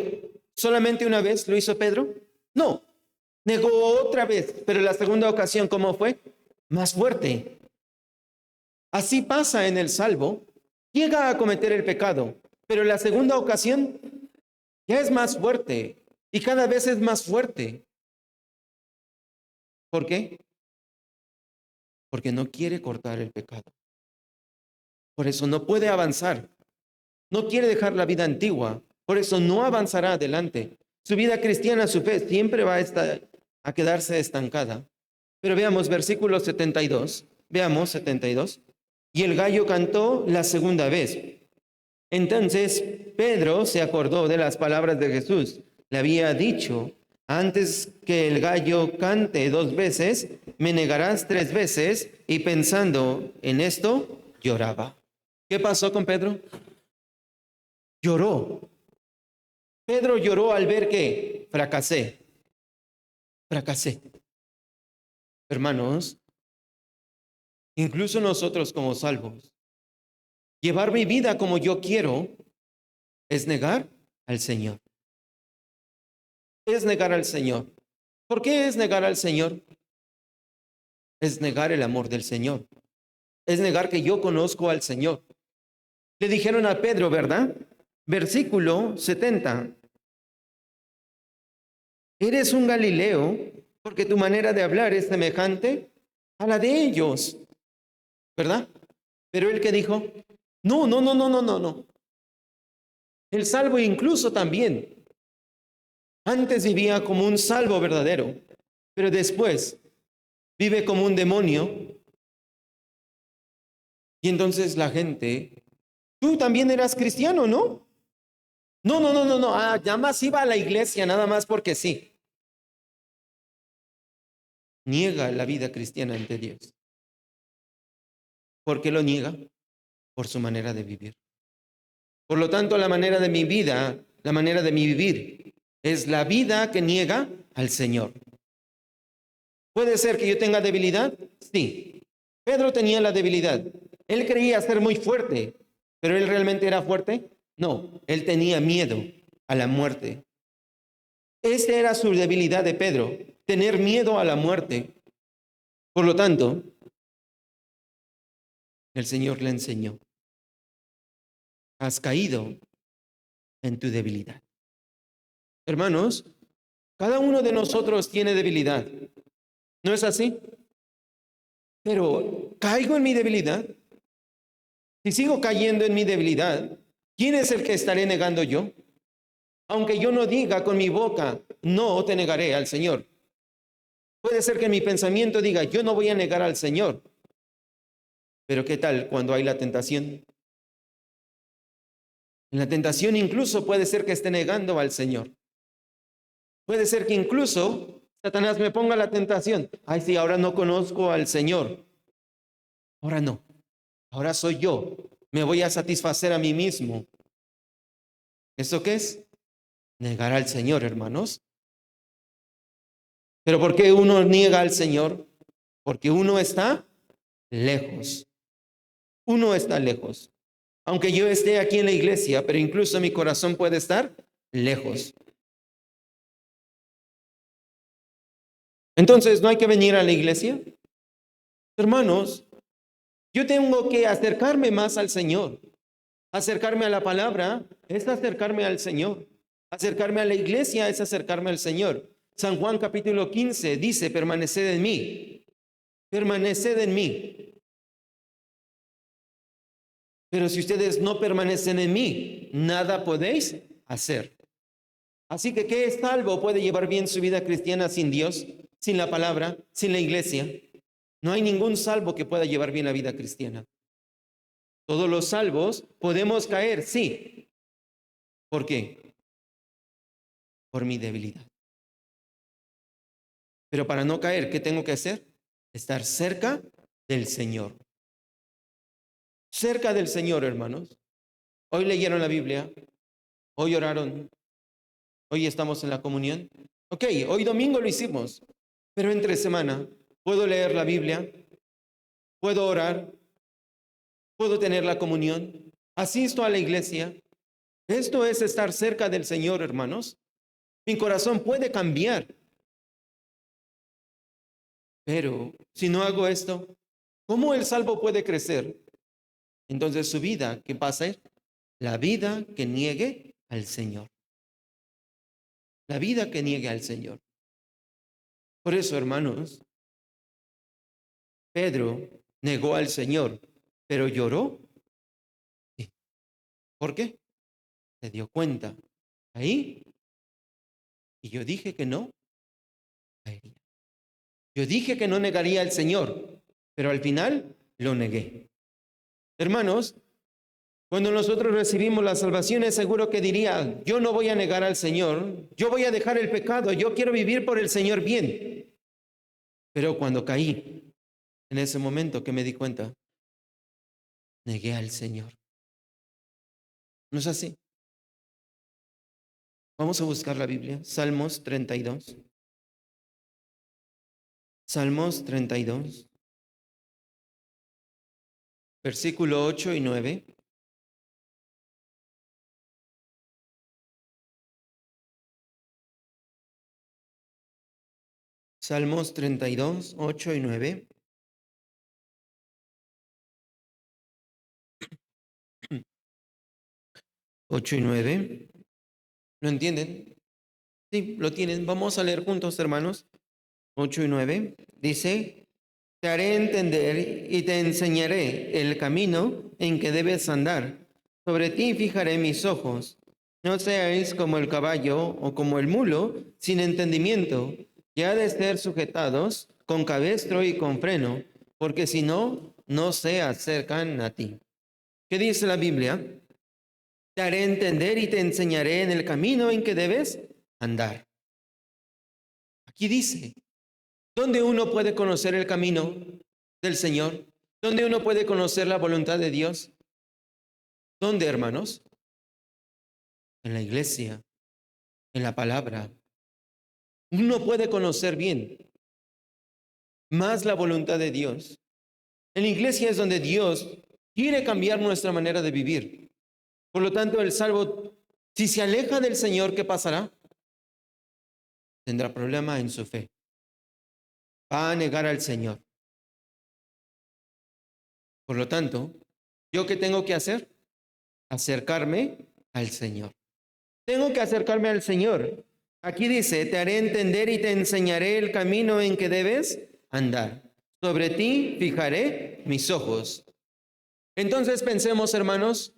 ¿solamente una vez lo hizo Pedro? No, negó otra vez, pero la segunda ocasión, ¿cómo fue? Más fuerte. Así pasa en el salvo, llega a cometer el pecado, pero la segunda ocasión ya es más fuerte y cada vez es más fuerte. ¿Por qué? Porque no quiere cortar el pecado. Por eso no puede avanzar. No quiere dejar la vida antigua. Por eso no avanzará adelante. Su vida cristiana, su fe, siempre va a quedarse estancada. Pero veamos versículo 72. Veamos 72. Y el gallo cantó la segunda vez. Entonces Pedro se acordó de las palabras de Jesús. Le había dicho, antes que el gallo cante 2 veces, me negarás 3 veces. Y pensando en esto, lloraba. ¿Qué pasó con Pedro? Lloró. Pedro lloró al ver que fracasé. Fracasé. Hermanos, incluso nosotros como salvos, llevar mi vida como yo quiero es negar al Señor. Es negar al Señor. ¿Por qué es negar al Señor? Es negar el amor del Señor. Es negar que yo conozco al Señor. Le dijeron a Pedro, ¿verdad? Versículo 70. Eres un Galileo porque tu manera de hablar es semejante a la de ellos, ¿verdad? Pero él que dijo, no, no, no, no, no, no, no. El salvo incluso también. Antes vivía como un salvo verdadero, pero después vive como un demonio. Y entonces la gente, tú también eras cristiano, ¿no? No, no, no, no, no. Ah, ya más iba a la iglesia, nada más porque sí. Niega la vida cristiana ante Dios. ¿Por qué lo niega? Por su manera de vivir. Por lo tanto, la manera de mi vida, la manera de mi vivir, es la vida que niega al Señor. ¿Puede ser que yo tenga debilidad? Sí. Pedro tenía la debilidad. Él creía ser muy fuerte, pero él realmente era fuerte. No, él tenía miedo a la muerte. Esta era su debilidad de Pedro, tener miedo a la muerte. Por lo tanto, El Señor le enseñó. Has caído en tu debilidad. Hermanos, cada uno de nosotros tiene debilidad. ¿No es así? Pero caigo en mi debilidad. Si sigo cayendo en mi debilidad, ¿quién es el que estaré negando yo? Aunque yo no diga con mi boca, no te negaré al Señor. Puede ser que mi pensamiento diga, yo no voy a negar al Señor. Pero ¿qué tal cuando hay la tentación? En la tentación incluso puede ser que esté negando al Señor. Puede ser que incluso Satanás me ponga la tentación. Ay, sí, ahora no conozco al Señor. Ahora no. Ahora soy yo. Me voy a satisfacer a mí mismo. ¿Eso qué es? Negar al Señor, hermanos. ¿Pero por qué uno niega al Señor? Porque uno está lejos. Uno está lejos. Aunque yo esté aquí en la iglesia, pero incluso mi corazón puede estar lejos. Entonces, ¿no hay que venir a la iglesia? Hermanos, yo tengo que acercarme más al Señor. Acercarme a la palabra es acercarme al Señor. Acercarme a la iglesia es acercarme al Señor. San Juan capítulo 15 dice, permaneced en mí. Permaneced en mí. Pero si ustedes no permanecen en mí, nada podéis hacer. Así que, ¿qué salvo puede llevar bien su vida cristiana sin Dios, sin la palabra, sin la iglesia? No hay ningún salvo que pueda llevar bien la vida cristiana. Todos los salvos podemos caer, sí. ¿Por qué? Por mi debilidad. Pero para no caer, ¿qué tengo que hacer? Estar cerca del Señor. Cerca del Señor, hermanos. Hoy leyeron la Biblia, hoy oraron, hoy estamos en la comunión. Ok, hoy domingo lo hicimos, pero entre semana puedo leer la Biblia, puedo orar, puedo tener la comunión, asisto a la iglesia. Esto es estar cerca del Señor, hermanos. Mi corazón puede cambiar, pero si no hago esto, ¿cómo el salvo puede crecer? Entonces su vida, ¿qué pasa? La vida que niegue al Señor. La vida que niegue al Señor. Por eso, hermanos, Pedro negó al Señor, pero lloró. Sí. ¿Por qué? Se dio cuenta. Ahí. Y yo dije que no caería. Yo dije que no negaría al Señor, pero al final lo negué. Hermanos, cuando nosotros recibimos la salvación, es seguro que diría, yo no voy a negar al Señor, yo voy a dejar el pecado, yo quiero vivir por el Señor bien. Pero cuando caí, en ese momento que me di cuenta, negué al Señor. ¿No es así? Vamos a buscar la Biblia. Salmos 32. Salmos 32. Versículo 8 y 9. Salmos 32, 8 y 9. 8 y 9. ¿Lo entienden? Sí, lo tienen. Vamos a leer juntos, hermanos. 8 y 9. Dice, te haré entender y te enseñaré el camino en que debes andar. Sobre ti fijaré mis ojos. No seáis como el caballo o como el mulo, sin entendimiento, ya de ser sujetados con cabestro y con freno, porque si no, no se acercan a ti. ¿Qué dice la Biblia? Te haré entender y te enseñaré en el camino en que debes andar. Aquí dice, ¿dónde uno puede conocer el camino del Señor? ¿Dónde uno puede conocer la voluntad de Dios? ¿Dónde, hermanos? En la iglesia, en la palabra. Uno puede conocer bien más la voluntad de Dios. En la iglesia es donde Dios quiere cambiar nuestra manera de vivir. Por lo tanto, el salvo, si se aleja del Señor, ¿qué pasará? Tendrá problema en su fe. Va a negar al Señor. Por lo tanto, ¿yo qué tengo que hacer? Acercarme al Señor. Tengo que acercarme al Señor. Aquí dice, te haré entender y te enseñaré el camino en que debes andar. Sobre ti fijaré mis ojos. Entonces pensemos, hermanos,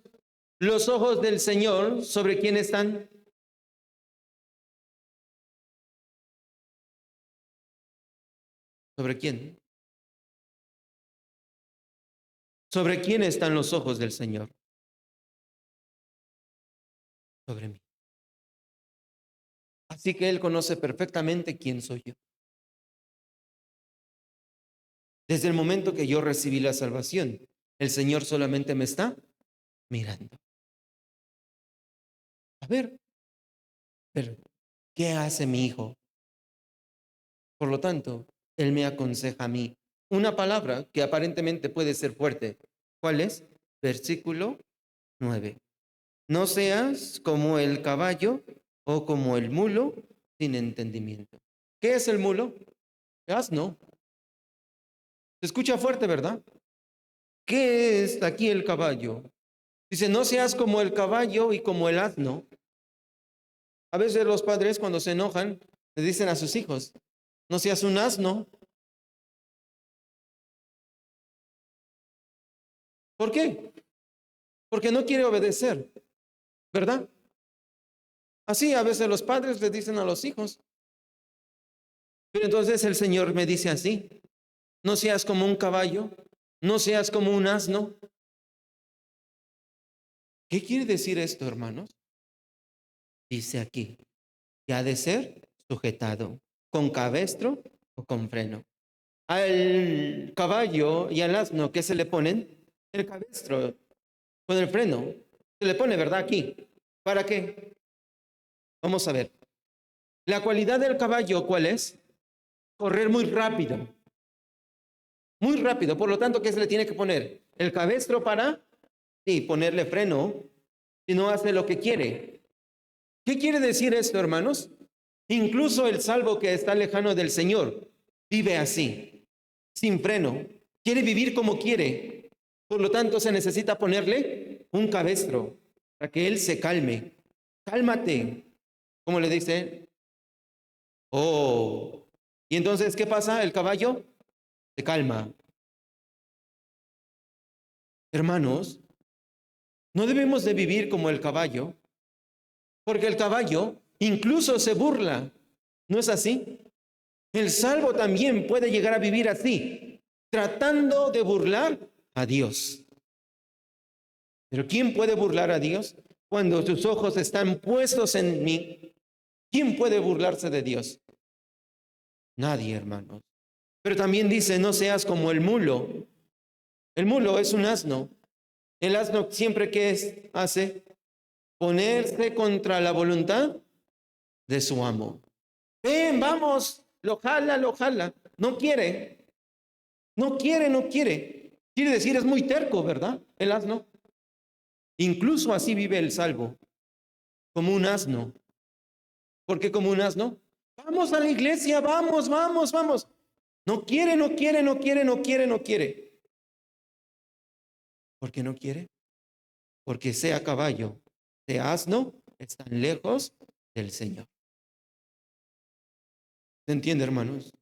los ojos del Señor, ¿sobre quién están? ¿Sobre quién? ¿Sobre quién están los ojos del Señor? Sobre mí. Así que Él conoce perfectamente quién soy yo. Desde el momento que yo recibí la salvación, el Señor solamente me está mirando. A ver, pero, ¿qué hace mi hijo? Por lo tanto, Él me aconseja a mí una palabra que aparentemente puede ser fuerte. ¿Cuál es? Versículo 9. No seas como el caballo o como el mulo sin entendimiento. ¿Qué es el mulo? El asno. Se escucha fuerte, ¿verdad? ¿Qué es aquí el caballo? Dice, no seas como el caballo y como el asno. A veces los padres cuando se enojan le dicen a sus hijos, no seas un asno. ¿Por qué? Porque no quiere obedecer, ¿verdad? Así a veces los padres le dicen a los hijos. Pero entonces el Señor me dice así, no seas como un caballo, no seas como un asno. ¿Qué quiere decir esto, hermanos? Dice aquí, que ha de ser sujetado con cabestro o con freno. Al caballo y al asno, ¿qué se le ponen? El cabestro con el freno. Se le pone, ¿verdad? Aquí. ¿Para qué? Vamos a ver. La cualidad del caballo, ¿cuál es? Correr muy rápido. Muy rápido. Por lo tanto, ¿qué se le tiene que poner? El cabestro para, sí, ponerle freno, si no hace lo que quiere. ¿Qué quiere decir esto, hermanos? Incluso el salvo que está lejano del Señor vive así, sin freno. Quiere vivir como quiere. Por lo tanto, se necesita ponerle un cabestro para que él se calme. Cálmate. ¿Cómo le dice? Oh. Y entonces, ¿qué pasa? El caballo se calma. Hermanos, no debemos de vivir como el caballo, porque el caballo incluso se burla. ¿No es así? El salvo también puede llegar a vivir así, tratando de burlar a Dios. Pero ¿quién puede burlar a Dios cuando sus ojos están puestos en mí? ¿Quién puede burlarse de Dios? Nadie, hermanos. Pero también dice, no seas como el mulo. El mulo es un asno. El asno siempre que hace ponerse contra la voluntad de su amo. Ven, vamos, lo jala, lo jala. No quiere, no quiere, no quiere. Quiere decir, es muy terco, ¿verdad? El asno. Incluso así vive el salvo, como un asno. ¿Por qué como un asno? Vamos a la iglesia, vamos, vamos, vamos. No quiere, no quiere, no quiere, no quiere, no quiere. ¿Por qué no quiere? Porque sea caballo, sea asno, están lejos del Señor. ¿Se entiende, hermanos?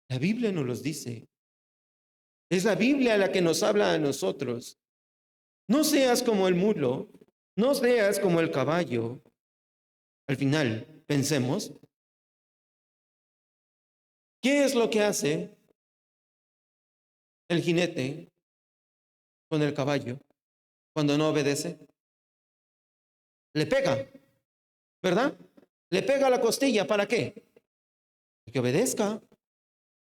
La Biblia nos los dice. Es la Biblia la que nos habla a nosotros. No seas como el mulo, no seas como el caballo. Al final, pensemos, ¿qué es lo que hace el jinete con el caballo cuando no obedece? Le pega, ¿verdad? Le pega a la costilla, ¿para qué? Que obedezca.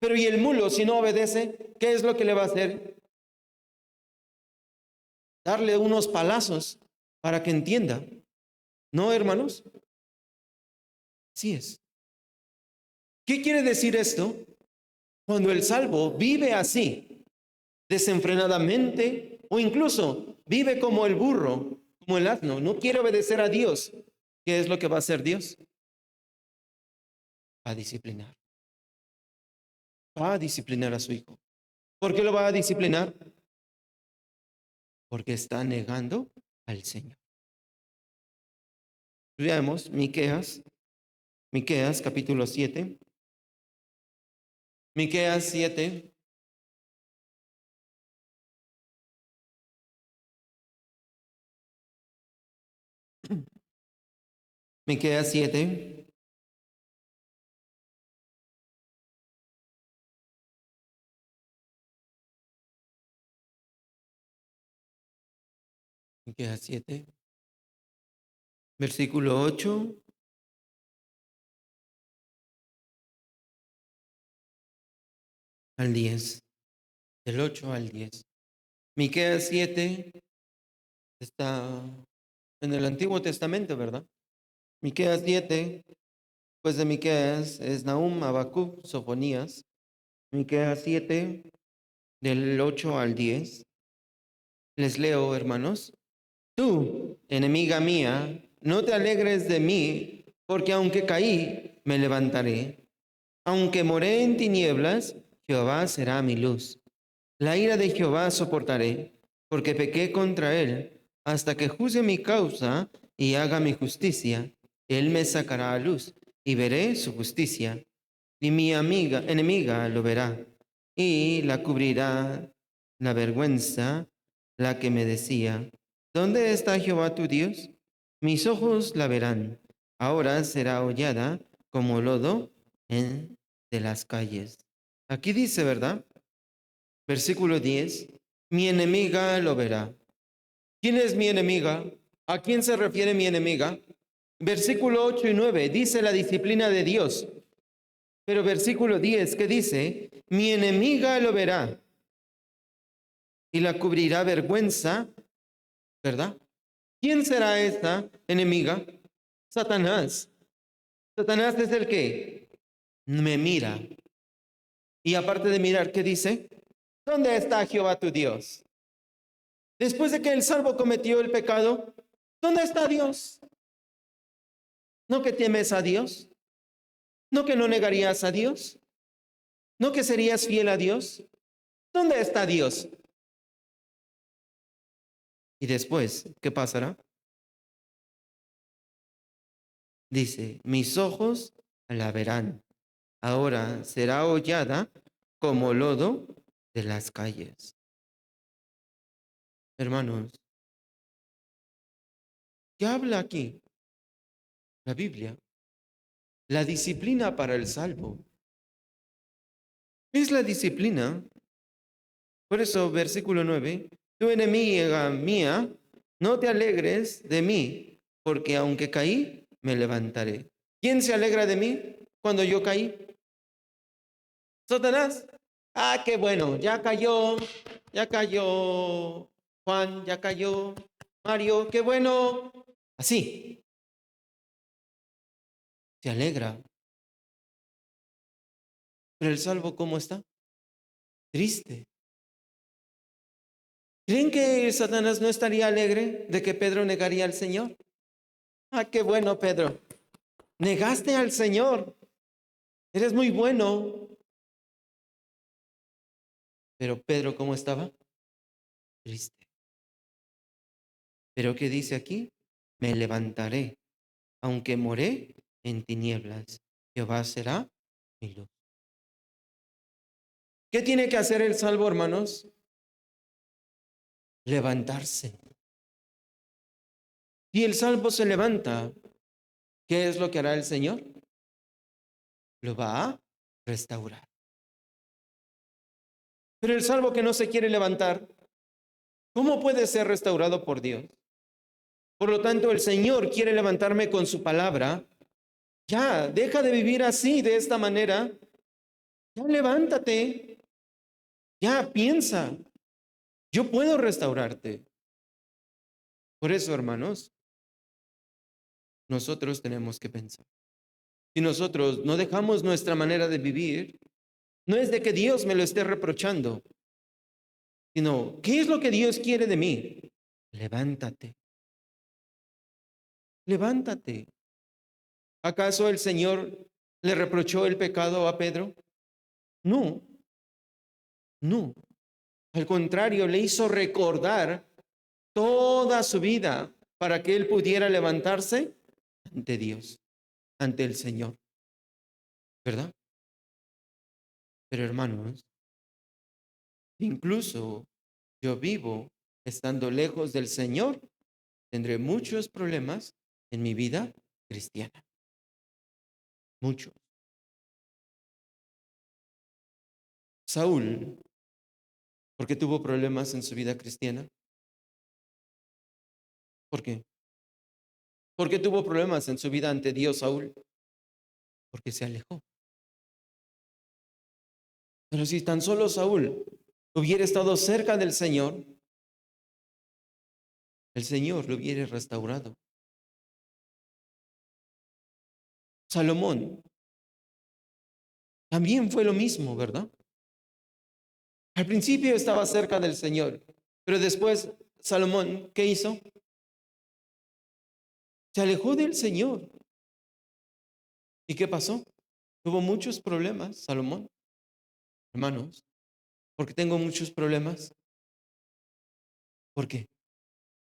Pero ¿y el mulo si no obedece? ¿Qué es lo que le va a hacer? Darle unos palazos para que entienda. ¿No, hermanos? Así es. ¿Qué quiere decir esto? Cuando el salvo vive así, desenfrenadamente, o incluso vive como el burro, como el asno, no quiere obedecer a Dios, ¿qué es lo que va a hacer Dios? Va a disciplinar. Va a disciplinar a su hijo. ¿Por qué lo va a disciplinar? Porque está negando al Señor. Veamos Miqueas capítulo 7. Miqueas 7. Miqueas 7. Miqueas 7. Versículo 8 al 10. Del 8 al 10. Miqueas 7 está en el Antiguo Testamento, ¿verdad? Miqueas 7, pues de Miqueas es Nahum, Habacuc, Sofonías. Miqueas 7, del 8 al 10. Les leo, hermanos. Tú, enemiga mía, no te alegres de mí, porque aunque caí, me levantaré. Aunque moré en tinieblas, Jehová será mi luz. La ira de Jehová soportaré, porque pequé contra él, hasta que juzgue mi causa y haga mi justicia. Él me sacará a luz y veré su justicia. Y mi amiga, enemiga lo verá, y la cubrirá la vergüenza, la que me decía, ¿dónde está Jehová tu Dios? Mis ojos la verán. Ahora será hollada como lodo de las calles. Aquí dice, ¿verdad? Versículo 10, mi enemiga lo verá. ¿Quién es mi enemiga? ¿A quién se refiere mi enemiga? Versículo 8 y 9 dice la disciplina de Dios. Pero versículo 10, ¿qué dice? Mi enemiga lo verá y la cubrirá vergüenza, ¿verdad? ¿Quién será esta enemiga? Satanás. Satanás es el que me mira. Y aparte de mirar, ¿qué dice? ¿Dónde está Jehová tu Dios? Después de que el salvo cometió el pecado, ¿dónde está Dios? ¿No que temes a Dios? ¿No que no negarías a Dios? ¿No que serías fiel a Dios? ¿Dónde está Dios? Y después, ¿qué pasará? Dice, mis ojos la verán. Ahora será hollada como lodo de las calles. Hermanos, ¿qué habla aquí? La Biblia. La disciplina para el salvo. Es la disciplina. Por eso, versículo 9, tu enemiga mía, no te alegres de mí, porque aunque caí, me levantaré. ¿Quién se alegra de mí cuando yo caí? Satanás. Ah, qué bueno, ya cayó Juan, ya cayó Mario, qué bueno. Así, se alegra. Pero el salvo, ¿cómo está? Triste. ¿Creen que Satanás no estaría alegre de que Pedro negaría al Señor? Ah, qué bueno, Pedro. Negaste al Señor. Eres muy bueno. Pero Pedro, ¿cómo estaba? Triste. Pero ¿qué dice aquí? Me levantaré, aunque moré en tinieblas. Jehová será mi luz. ¿Qué tiene que hacer el salvo, hermanos? Levantarse. Y el salvo se levanta. ¿Qué es lo que hará el Señor? Lo va a restaurar. Pero el salvo que no se quiere levantar, ¿cómo puede ser restaurado por Dios? Por lo tanto, el Señor quiere levantarme con su palabra. Ya, deja de vivir así, de esta manera. Ya levántate. Ya piensa. Yo puedo restaurarte. Por eso, hermanos, nosotros tenemos que pensar. Si nosotros no dejamos nuestra manera de vivir, no es de que Dios me lo esté reprochando, sino, ¿qué es lo que Dios quiere de mí? Levántate. Levántate. ¿Acaso el Señor le reprochó el pecado a Pedro? No, no. Al contrario, le hizo recordar toda su vida para que él pudiera levantarse ante Dios, ante el Señor, ¿verdad? Pero hermanos, incluso yo vivo estando lejos del Señor, tendré muchos problemas en mi vida cristiana, muchos. Saúl, ¿por qué tuvo problemas en su vida cristiana? ¿Por qué? ¿Por qué tuvo problemas en su vida ante Dios, Saúl? Porque se alejó. Pero si tan solo Saúl hubiera estado cerca del Señor, el Señor lo hubiera restaurado. Salomón también fue lo mismo, ¿verdad? Al principio estaba cerca del Señor, pero después Salomón, ¿qué hizo? Se alejó del Señor. ¿Y qué pasó? Tuvo muchos problemas, Salomón, hermanos. ¿Por qué tengo muchos problemas? ¿Por qué?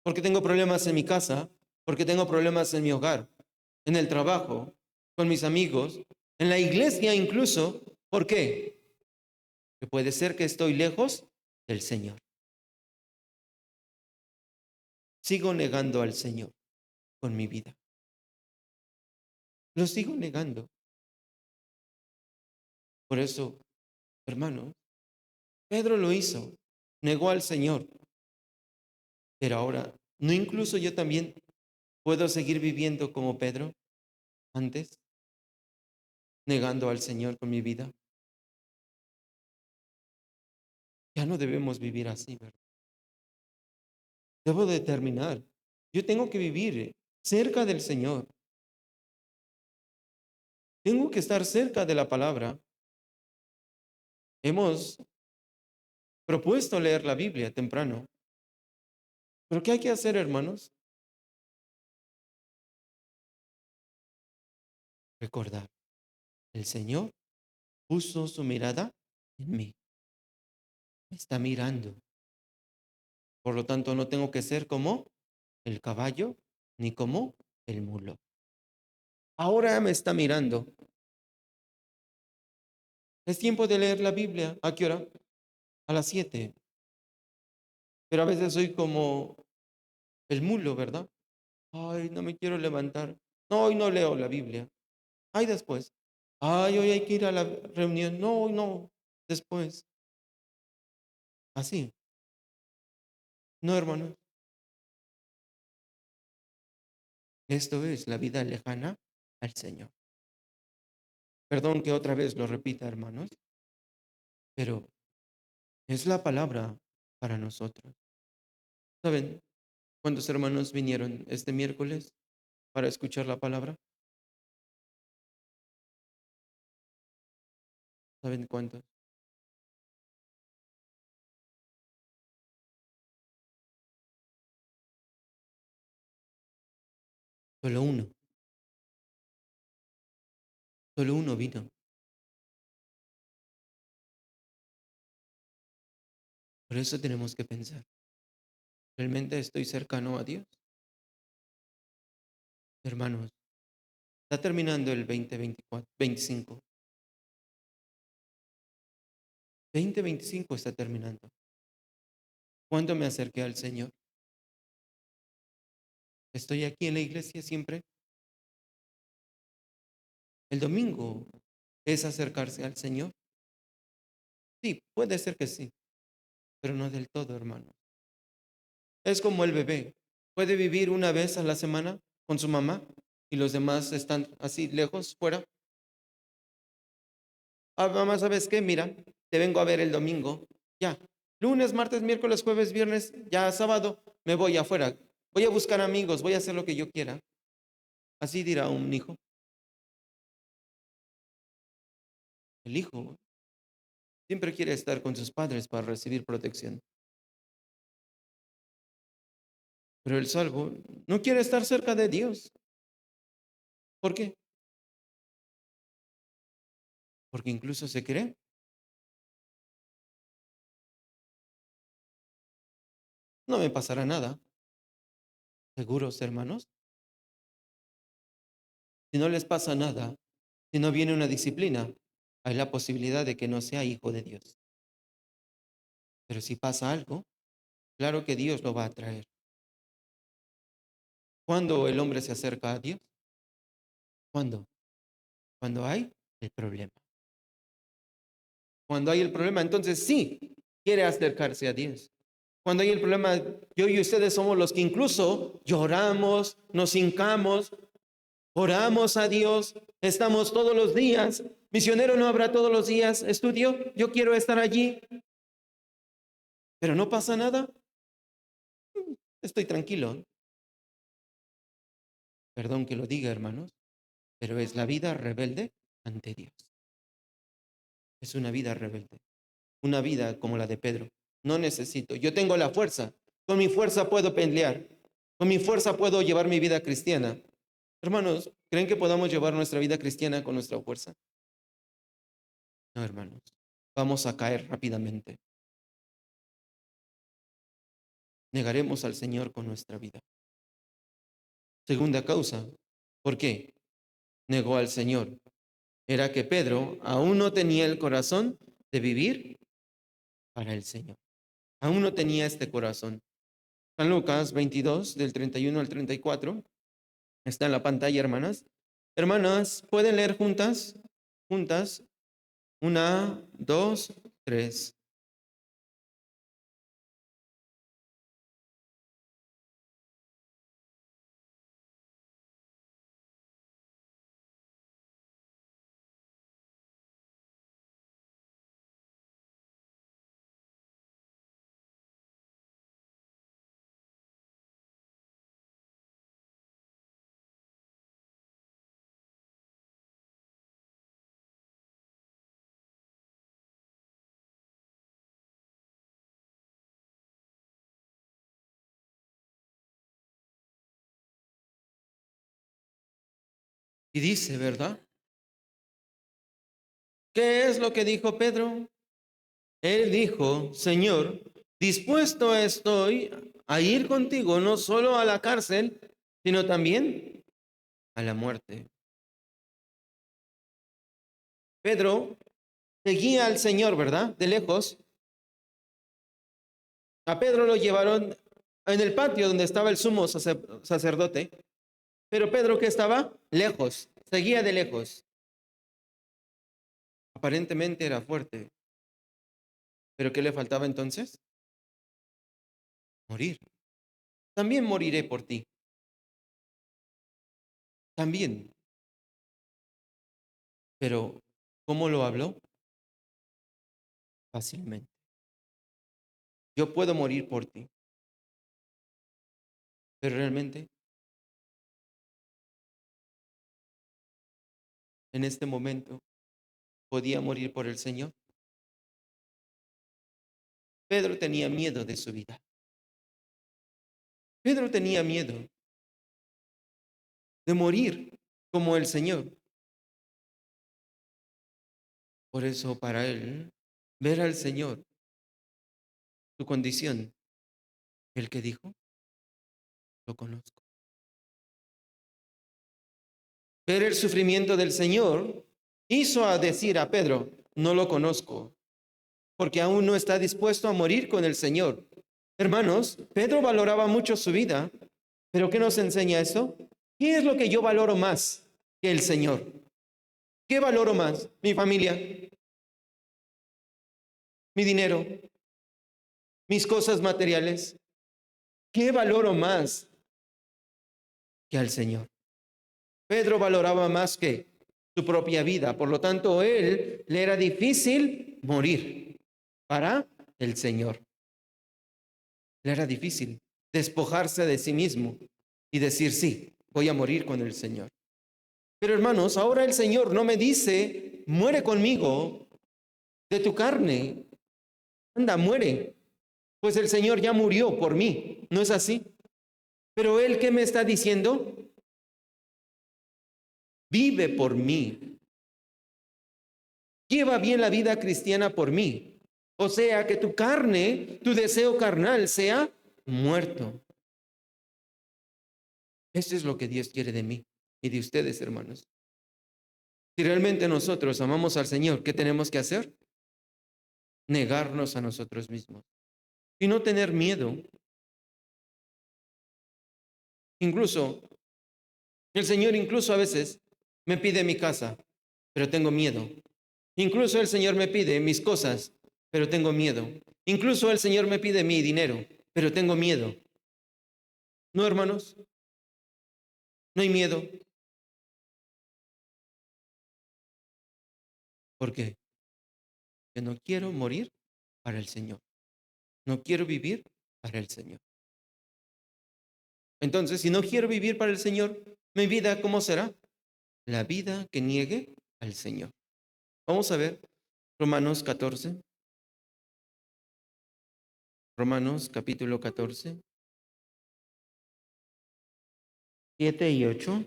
Porque tengo problemas en mi casa, porque tengo problemas en mi hogar, en el trabajo, con mis amigos, en la iglesia incluso. ¿Por qué? Que puede ser que estoy lejos del Señor. Sigo negando al Señor con mi vida. Lo sigo negando. Por eso, hermano, Pedro lo hizo, negó al Señor. Pero ahora, ¿no incluso yo también puedo seguir viviendo como Pedro antes, negando al Señor con mi vida? Ya no debemos vivir así, ¿verdad? Debo determinar. Yo tengo que vivir cerca del Señor. Tengo que estar cerca de la palabra. Hemos propuesto leer la Biblia temprano. Pero ¿qué hay que hacer, hermanos? Recordar, el Señor puso su mirada en mí. Me está mirando. Por lo tanto, no tengo que ser como el caballo ni como el mulo. Ahora me está mirando. Es tiempo de leer la Biblia. ¿A qué hora? A las 7. Pero a veces soy como el mulo, ¿verdad? Ay, no me quiero levantar. No, hoy no leo la Biblia. Ay, después. Ay, hoy hay que ir a la reunión. No, hoy no. Después. Así. No, hermano. Esto es la vida lejana al Señor. Perdón que otra vez lo repita, hermanos, pero es la palabra para nosotros. ¿Saben cuántos hermanos vinieron este miércoles para escuchar la palabra? ¿Saben cuántos? Solo uno. Solo uno vino. Por eso tenemos que pensar. ¿Realmente estoy cercano a Dios? Hermanos, está terminando el 2024, 25. 2025 está terminando. ¿Cuándo me acerqué al Señor? ¿Estoy aquí en la iglesia siempre? ¿El domingo es acercarse al Señor? Sí, puede ser que sí, pero no del todo, hermano. Es como el bebé. Puede vivir una vez a la semana con su mamá y los demás están así lejos, fuera. Ah, mamá, ¿sabes qué? Mira, te vengo a ver el domingo. Ya. Lunes, martes, miércoles, jueves, viernes, ya sábado, me voy afuera. Voy a buscar amigos, voy a hacer lo que yo quiera. Así dirá un hijo. El hijo siempre quiere estar con sus padres para recibir protección. Pero el salvo no quiere estar cerca de Dios. ¿Por qué? Porque incluso se cree no me pasará nada. ¿Seguros, hermanos? Si no les pasa nada, si no viene una disciplina, hay la posibilidad de que no sea hijo de Dios. Pero si pasa algo, claro que Dios lo va a traer. ¿Cuándo el hombre se acerca a Dios? ¿Cuándo? Cuando hay el problema. Cuando hay el problema, entonces sí quiere acercarse a Dios. Cuando hay el problema, yo y ustedes somos los que incluso lloramos, nos hincamos, oramos a Dios, estamos todos los días. Misionero no habrá todos los días estudio, yo quiero estar allí, pero no pasa nada. Estoy tranquilo. Perdón que lo diga, hermanos, pero es la vida rebelde ante Dios. Es una vida rebelde, una vida como la de Pedro. No necesito, yo tengo la fuerza, con mi fuerza puedo pelear, con mi fuerza puedo llevar mi vida cristiana. Hermanos, ¿creen que podamos llevar nuestra vida cristiana con nuestra fuerza? No, hermanos, vamos a caer rápidamente. Negaremos al Señor con nuestra vida. Segunda causa, ¿por qué negó al Señor? Era que Pedro aún no tenía el corazón de vivir para el Señor. Aún no tenía este corazón. San Lucas 22, del 31 al 34, está en la pantalla, hermanas. Hermanas, ¿pueden leer juntas? Juntas. Una, dos, tres. Y dice, ¿verdad? ¿Qué es lo que dijo Pedro? Él dijo, Señor, dispuesto estoy a ir contigo no solo a la cárcel, sino también a la muerte. Pedro seguía al Señor, ¿verdad? De lejos. A Pedro lo llevaron en el patio donde estaba el sumo sacerdote, pero Pedro que estaba lejos, seguía de lejos. Aparentemente era fuerte, pero ¿qué le faltaba entonces? Morir. También moriré por ti. También. Pero, ¿cómo lo habló? Fácilmente. Yo puedo morir por ti, pero realmente en este momento podía morir por el Señor. Pedro tenía miedo de su vida. Pedro tenía miedo de morir como el Señor. Por eso para él, ver al Señor, su condición, el que dijo, lo conozco. Ver el sufrimiento del Señor hizo a decir a Pedro, no lo conozco, porque aún no está dispuesto a morir con el Señor. Hermanos, Pedro valoraba mucho su vida, pero ¿qué nos enseña eso? ¿Qué es lo que yo valoro más que el Señor? ¿Qué valoro más? Mi familia, mi dinero, mis cosas materiales. ¿Qué valoro más que al Señor? Pedro valoraba más que su propia vida, por lo tanto, él le era difícil morir para el Señor. Le era difícil despojarse de sí mismo y decir, sí, voy a morir con el Señor. Pero hermanos, ahora el Señor no me dice, muere conmigo de tu carne. Anda, muere. Pues el Señor ya murió por mí. ¿No es así? Pero Él, ¿qué me está diciendo? Vive por mí. Lleva bien la vida cristiana por mí. O sea, que tu carne, tu deseo carnal sea muerto. Eso es lo que Dios quiere de mí y de ustedes, hermanos. Si realmente nosotros amamos al Señor, ¿qué tenemos que hacer? Negarnos a nosotros mismos y no tener miedo. Incluso, el Señor incluso a veces me pide mi casa, pero tengo miedo. Incluso el Señor me pide mis cosas, pero tengo miedo. Incluso el Señor me pide mi dinero, pero tengo miedo. ¿No, hermanos? No hay miedo. ¿Por qué? Porque no quiero morir para el Señor. No quiero vivir para el Señor. Entonces, si no quiero vivir para el Señor, mi vida, ¿cómo será? La vida que niegue al Señor. Vamos a ver Romanos 14. Romanos capítulo 14, 7 y 8.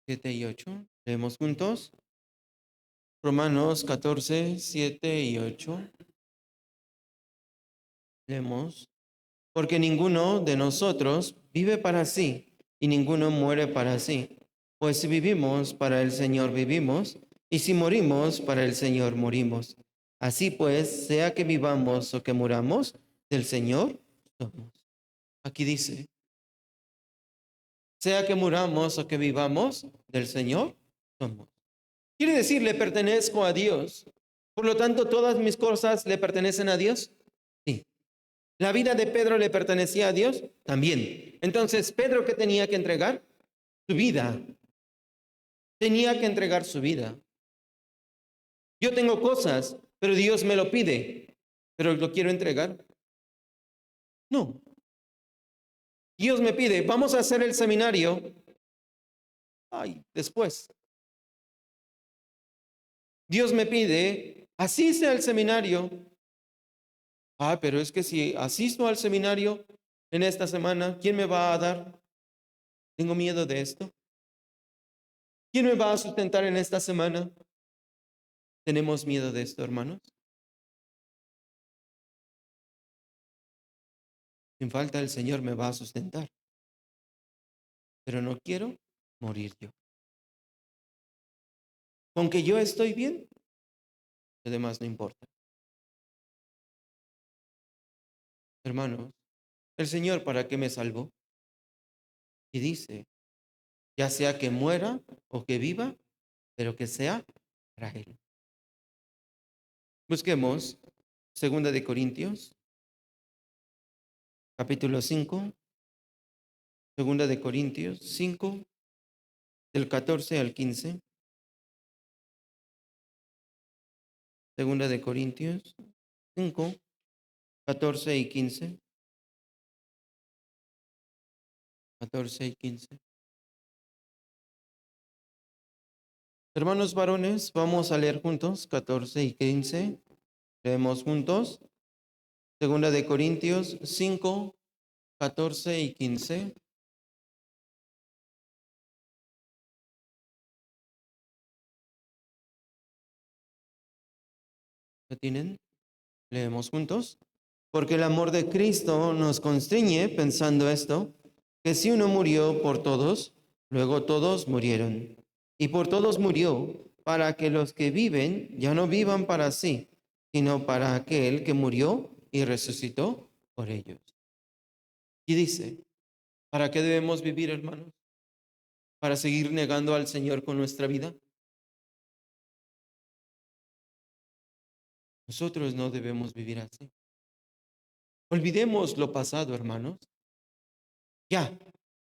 7 y 8. Leemos juntos. Romanos 14, 7 y 8. Leemos. Porque ninguno de nosotros vive para sí y ninguno muere para sí. Pues si vivimos, para el Señor vivimos, y si morimos, para el Señor morimos. Así pues, sea que vivamos o que muramos, del Señor somos. Aquí dice, sea que muramos o que vivamos, del Señor somos. Quiere decir, le pertenezco a Dios. Por lo tanto, todas mis cosas le pertenecen a Dios. Sí. ¿La vida de Pedro le pertenecía a Dios? También. Entonces, ¿Pedro qué tenía que entregar? Su vida. Tenía que entregar su vida. Yo tengo cosas, pero Dios me lo pide. ¿Pero lo quiero entregar? No. Dios me pide, vamos a hacer el seminario. Ay, después. Dios me pide, asiste al seminario. Ah, pero es que si asisto al seminario en esta semana, ¿quién me va a dar? Tengo miedo de esto. ¿Quién me va a sustentar en esta semana? ¿Tenemos miedo de esto, hermanos? Sin falta el Señor me va a sustentar. Pero no quiero morir yo. Con que yo estoy bien, lo demás no importa. Hermanos, el Señor ¿para qué me salvó? Y dice, ya sea que muera o que viva, pero que sea para Él. Busquemos 2 Corintios, capítulo 5, 2 Corintios 5, del 14 al 15. 2 Corintios 5, 14 y 15. 14 y 15. Hermanos varones, vamos a leer juntos 14 y 15. Leemos juntos. 2 Corintios 5, 14 y 15. ¿Lo tienen? Leemos juntos. Porque el amor de Cristo nos constriñe pensando esto, que si uno murió por todos, luego todos murieron. Y por todos murió, para que los que viven ya no vivan para sí, sino para aquel que murió y resucitó por ellos. Y dice, ¿para qué debemos vivir, hermanos? ¿Para seguir negando al Señor con nuestra vida? Nosotros no debemos vivir así. Olvidemos lo pasado, hermanos. Ya,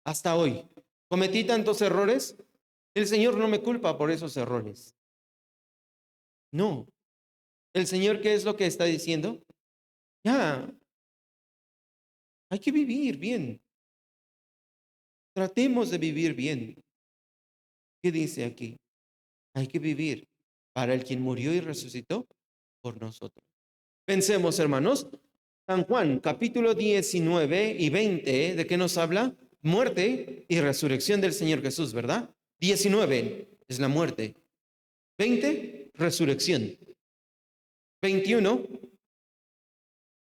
hasta hoy. Cometí tantos errores. El Señor no me culpa por esos errores. No. ¿El Señor qué es lo que está diciendo? Ya, hay que vivir bien. Tratemos de vivir bien. ¿Qué dice aquí? Hay que vivir para el quien murió y resucitó por nosotros. Pensemos, hermanos, San Juan, capítulo 19 y 20, ¿de qué nos habla? Muerte y resurrección del Señor Jesús, ¿verdad? 19 es la muerte. 20, resurrección. 21,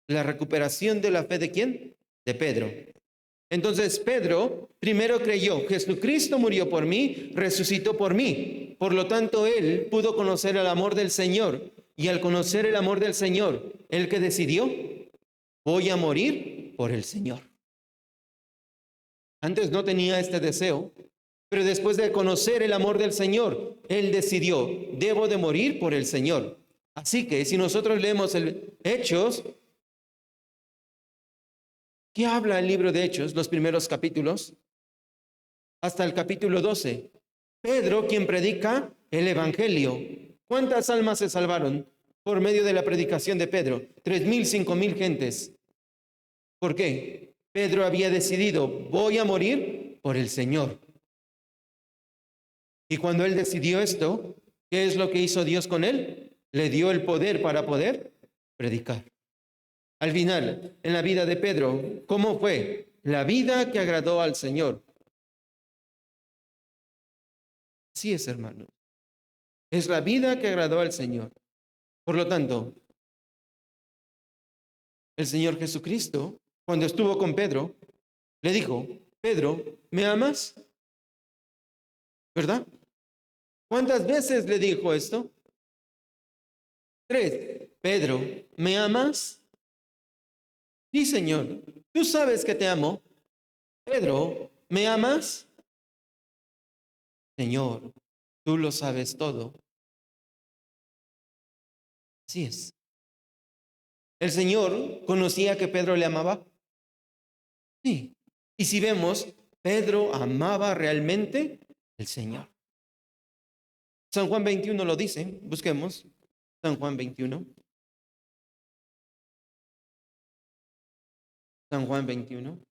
la recuperación de la fe de ¿quién? De Pedro. Entonces Pedro primero creyó, Jesucristo murió por mí, resucitó por mí. Por lo tanto, él pudo conocer el amor del Señor. Y al conocer el amor del Señor, ¿él que decidió? Voy a morir por el Señor. Antes no tenía este deseo, pero después de conocer el amor del Señor, él decidió, debo de morir por el Señor. Así que si nosotros leemos Hechos, ¿qué habla el libro de Hechos, los primeros capítulos? Hasta el capítulo 12. Pedro, quien predica el Evangelio. ¿Cuántas almas se salvaron por medio de la predicación de Pedro? 3,000, 5,000 gentes. ¿Por qué? Pedro había decidido, voy a morir por el Señor. Y cuando él decidió esto, ¿qué es lo que hizo Dios con él? Le dio el poder para poder predicar. Al final, en la vida de Pedro, ¿cómo fue? La vida que agradó al Señor. Así es, hermano. Es la vida que agradó al Señor. Por lo tanto, el Señor Jesucristo, cuando estuvo con Pedro, le dijo, Pedro, ¿me amas? ¿Verdad? ¿Cuántas veces le dijo esto? 3. Pedro, ¿me amas? Sí, Señor. Tú sabes que te amo. Pedro, ¿me amas? Señor, tú lo sabes todo. Así es. ¿El Señor conocía que Pedro le amaba? Sí. Y si vemos, Pedro amaba realmente al Señor. San Juan 21 lo dice, busquemos. San Juan 21. San Juan 21.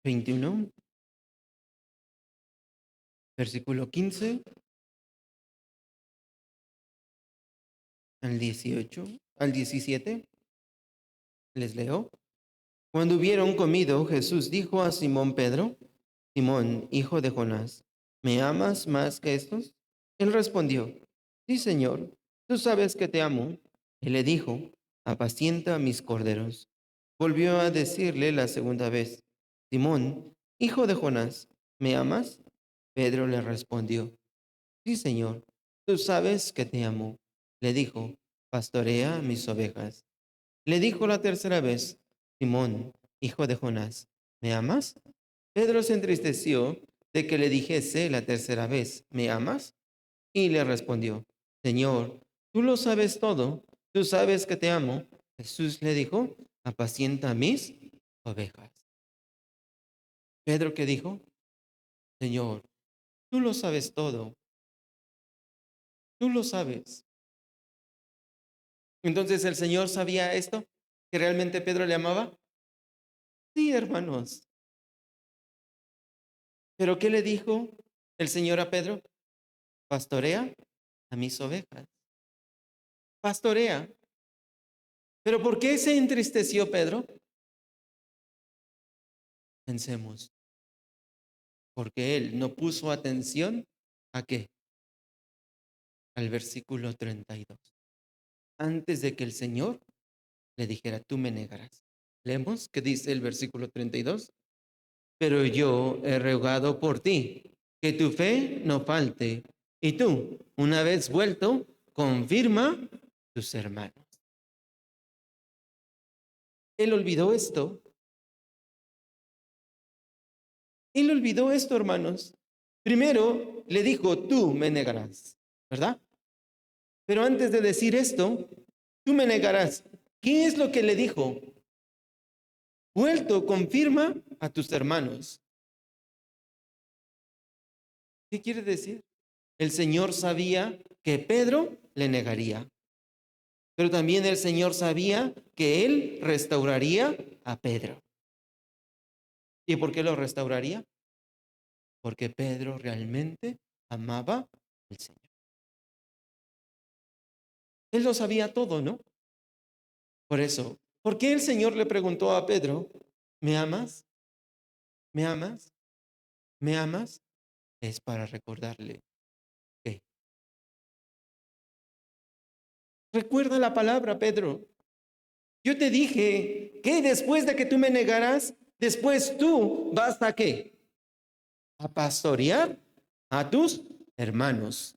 21, versículo 15 al 18, al 17. Les leo. Cuando hubieron comido, Jesús dijo a Simón Pedro, Simón, hijo de Jonás, ¿me amas más que estos? Él respondió, sí, Señor, tú sabes que te amo. Él le dijo, apacienta mis corderos. Volvió a decirle la segunda vez, Simón, hijo de Jonás, ¿me amas? Pedro le respondió, sí, Señor, tú sabes que te amo. Le dijo, pastorea mis ovejas. Le dijo la tercera vez, Simón, hijo de Jonás, ¿me amas? Pedro se entristeció de que le dijese la tercera vez, ¿me amas? Y le respondió, Señor, tú lo sabes todo, tú sabes que te amo. Jesús le dijo, apacienta mis ovejas. Pedro, ¿qué dijo? Señor, tú lo sabes todo, tú lo sabes. Entonces, ¿el Señor sabía esto? ¿Que realmente Pedro le amaba? Sí, hermanos. ¿Pero qué le dijo el Señor a Pedro? Pastorea a mis ovejas. Pastorea. ¿Pero por qué se entristeció Pedro? Pensemos, porque él no puso atención a qué, al versículo 32. Antes de que el Señor le dijera, tú me negarás. Leemos que dice el versículo 32. Pero yo he rogado por ti, que tu fe no falte. Y tú, una vez vuelto, confirma tus hermanos. Él olvidó esto. Él olvidó esto, hermanos. Primero le dijo, tú me negarás, ¿verdad? Pero antes de decir esto, tú me negarás. ¿Qué es lo que le dijo? Vuelto, confirma a tus hermanos. ¿Qué quiere decir? El Señor sabía que Pedro le negaría, pero también el Señor sabía que él restauraría a Pedro. ¿Y por qué lo restauraría? Porque Pedro realmente amaba al Señor. Él lo sabía todo, ¿no? Por eso, ¿por qué el Señor le preguntó a Pedro, ¿me amas? ¿Me amas? ¿Me amas? Es para recordarle que recuerda la palabra, Pedro. Yo te dije que después de que tú me negaras, después tú vas a qué? A pastorear a tus hermanos.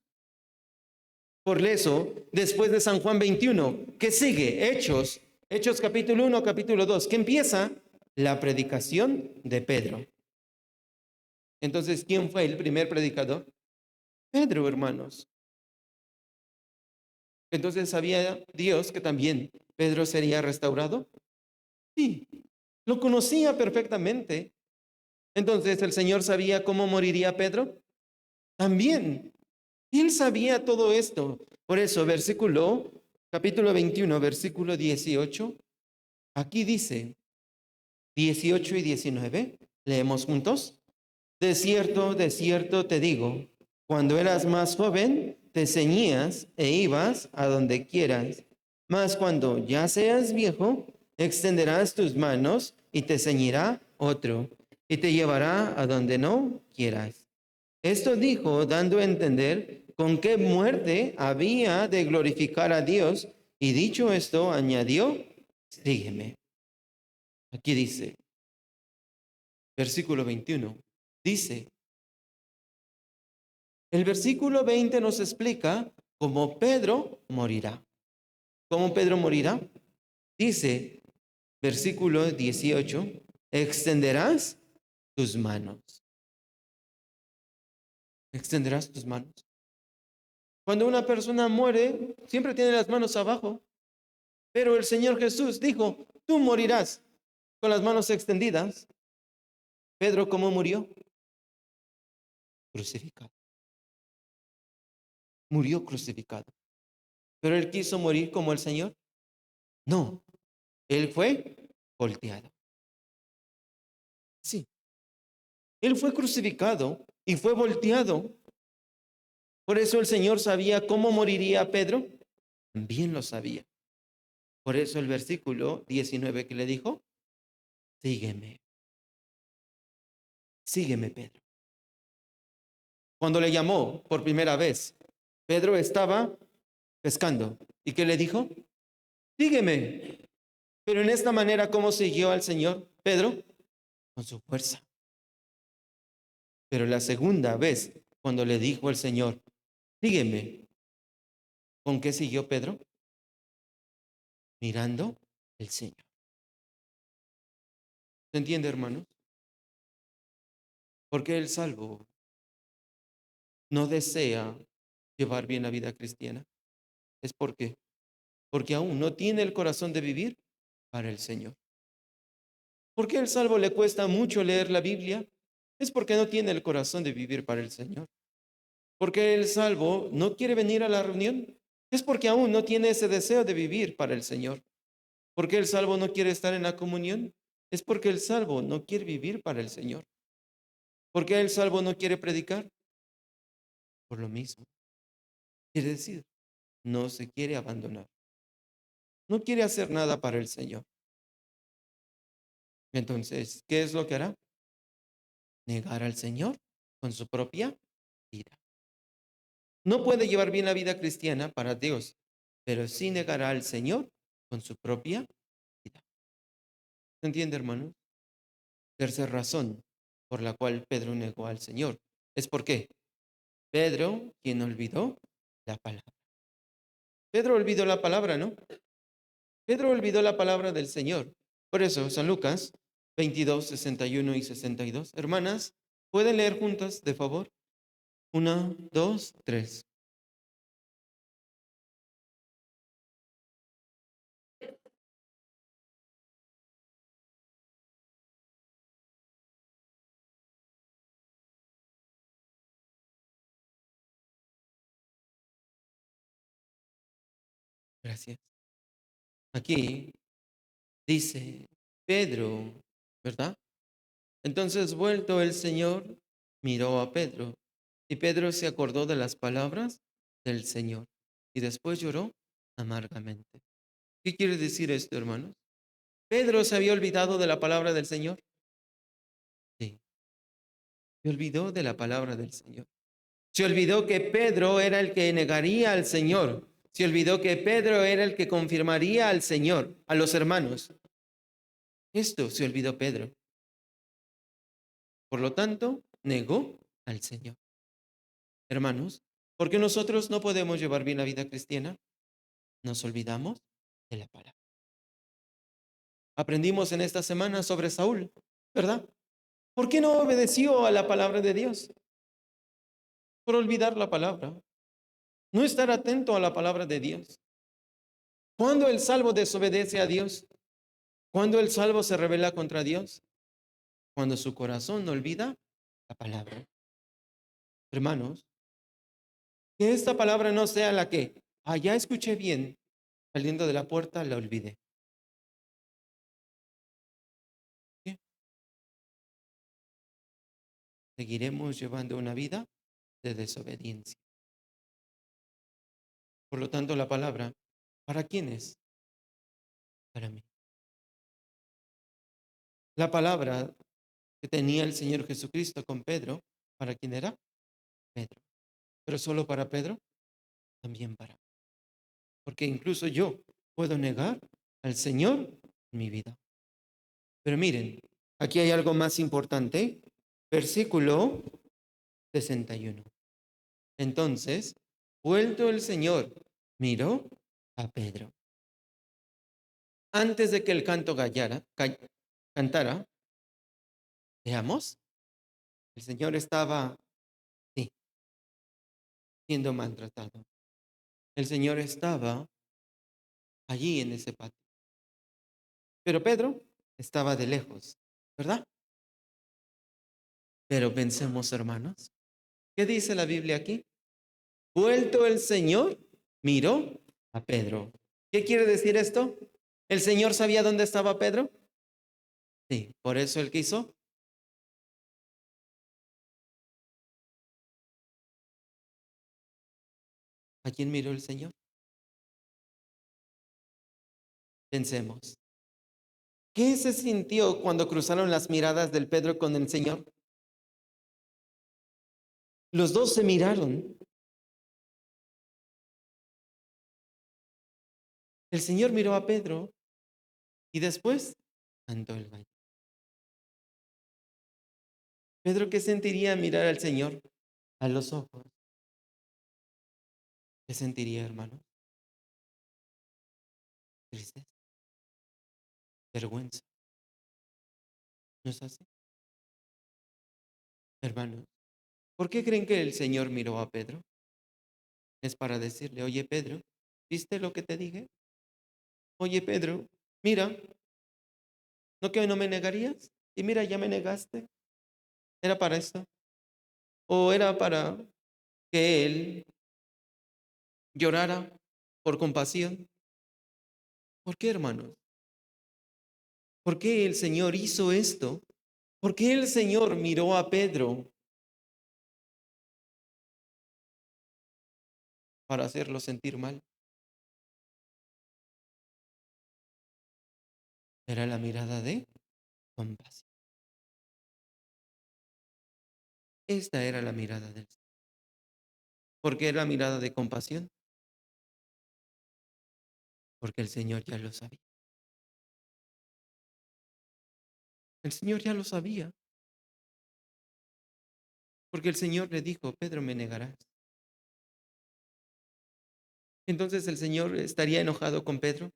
Por eso, después de San Juan 21, ¿qué sigue? Hechos, Hechos capítulo 1, capítulo 2, que empieza la predicación de Pedro. Entonces, ¿quién fue el primer predicador? Pedro, hermanos. Entonces, ¿sabía Dios que también Pedro sería restaurado? Sí, lo conocía perfectamente. Entonces, ¿el Señor sabía cómo moriría Pedro? También. Él sabía todo esto. Por eso, capítulo 21, versículo 18, aquí dice 18 y 19, leemos juntos. De cierto te digo, cuando eras más joven, te ceñías e ibas a donde quieras, mas cuando ya seas viejo, extenderás tus manos y te ceñirá otro, y te llevará a donde no quieras. Esto dijo, dando a entender con qué muerte había de glorificar a Dios, y dicho esto, añadió, sígueme. Aquí dice, versículo 21, dice, el versículo 20 nos explica cómo Pedro morirá. ¿Cómo Pedro morirá? Dice, versículo 18, extenderás tus manos. Extenderás tus manos. Cuando una persona muere, siempre tiene las manos abajo. Pero el Señor Jesús dijo, tú morirás con las manos extendidas. Pedro, ¿cómo murió? Crucificado. Murió crucificado. Pero él quiso morir como el Señor. No, él fue volteado. Sí, él fue crucificado y fue volteado. Por eso el Señor sabía cómo moriría Pedro. También lo sabía. Por eso el versículo 19 que le dijo, sígueme, sígueme, Pedro. Cuando le llamó por primera vez, Pedro estaba pescando. ¿Y qué le dijo? Sígueme. Pero en esta manera, ¿cómo siguió al Señor Pedro? Con su fuerza. Pero la segunda vez, cuando le dijo el Señor, sígueme, ¿con qué siguió Pedro? Mirando el Señor. ¿Se entiende, hermanos? Porque el salvo no desea llevar bien la vida cristiana. ¿Es por qué? Porque aún no tiene el corazón de vivir para el Señor. ¿Por qué al salvo le cuesta mucho leer la Biblia? Es porque no tiene el corazón de vivir para el Señor. Porque el salvo no quiere venir a la reunión. Es porque aún no tiene ese deseo de vivir para el Señor. Porque el salvo no quiere estar en la comunión. Es porque el salvo no quiere vivir para el Señor. Porque el salvo no quiere predicar. Por lo mismo. Quiere decir, no se quiere abandonar. No quiere hacer nada para el Señor. Entonces, ¿qué es lo que hará? Negar al Señor con su propia vida. No puede llevar bien la vida cristiana para Dios, pero sí negará al Señor con su propia vida. ¿Se entiende, hermano? Tercera razón por la cual Pedro negó al Señor. ¿Es por qué? Pedro, quien olvidó la palabra. Pedro olvidó la palabra, ¿no? Pedro olvidó la palabra del Señor. Por eso, San Lucas 22, 61 y 62. Hermanas, ¿pueden leer juntas, de favor? 1, 2, 3. Gracias. Aquí dice Pedro, ¿verdad? Entonces, vuelto el Señor, miró a Pedro, y Pedro se acordó de las palabras del Señor, y después lloró amargamente. ¿Qué quiere decir esto, hermanos? ¿Pedro se había olvidado de la palabra del Señor? Sí, se olvidó de la palabra del Señor. Se olvidó que Pedro era el que negaría al Señor. Se olvidó que Pedro era el que confirmaría al Señor, a los hermanos. Esto se olvidó Pedro. Por lo tanto, negó al Señor. Hermanos, ¿por qué nosotros no podemos llevar bien la vida cristiana? Nos olvidamos de la palabra. Aprendimos en esta semana sobre Saúl, ¿verdad? ¿Por qué no obedeció a la palabra de Dios? Por olvidar la palabra, no estar atento a la palabra de Dios. ¿Cuándo el salvo desobedece a Dios? ¿Cuándo el salvo se rebela contra Dios? Cuando su corazón no olvida la palabra. Hermanos, que esta palabra no sea la que, ya escuché bien, saliendo de la puerta la olvidé. ¿Sí? Seguiremos llevando una vida de desobediencia. Por lo tanto, la palabra, ¿para quién es? Para mí. La palabra que tenía el Señor Jesucristo con Pedro, ¿para quién era? Pedro. Pero solo para Pedro, también para mí. Porque incluso yo puedo negar al Señor en mi vida. Pero miren, aquí hay algo más importante. Versículo 61. Entonces, vuelto el Señor, miró a Pedro. Antes de que el canto cantara, veamos, el Señor estaba, sí, siendo maltratado. El Señor estaba allí en ese patio. Pero Pedro estaba de lejos, ¿verdad? Pero pensemos, hermanos, ¿qué dice la Biblia aquí? Vuelto el Señor, miró a Pedro. ¿Qué quiere decir esto? ¿El Señor sabía dónde estaba Pedro? Sí, por eso él quiso. ¿A quién miró el Señor? Pensemos. ¿Qué se sintió cuando cruzaron las miradas del Pedro con el Señor? Los dos se miraron. El Señor miró a Pedro y después cantó el gallo. Pedro, ¿qué sentiría mirar al Señor a los ojos? ¿Qué sentiría, hermano? Tristeza, vergüenza. ¿No es así? Hermanos, ¿por qué creen que el Señor miró a Pedro? Es para decirle, oye Pedro, ¿viste lo que te dije? Oye Pedro, mira, ¿no que no me negarías? Y mira, ya me negaste. ¿Era para esto? ¿O era para que él llorara por compasión? ¿Por qué, hermanos? ¿Por qué el Señor hizo esto? ¿Por qué el Señor miró a Pedro para hacerlo sentir mal? Era la mirada de compasión. Esta era la mirada del Señor. ¿Por qué era la mirada de compasión? Porque el Señor ya lo sabía. El Señor ya lo sabía. Porque el Señor le dijo, Pedro, me negarás. Entonces el Señor estaría enojado con Pedro.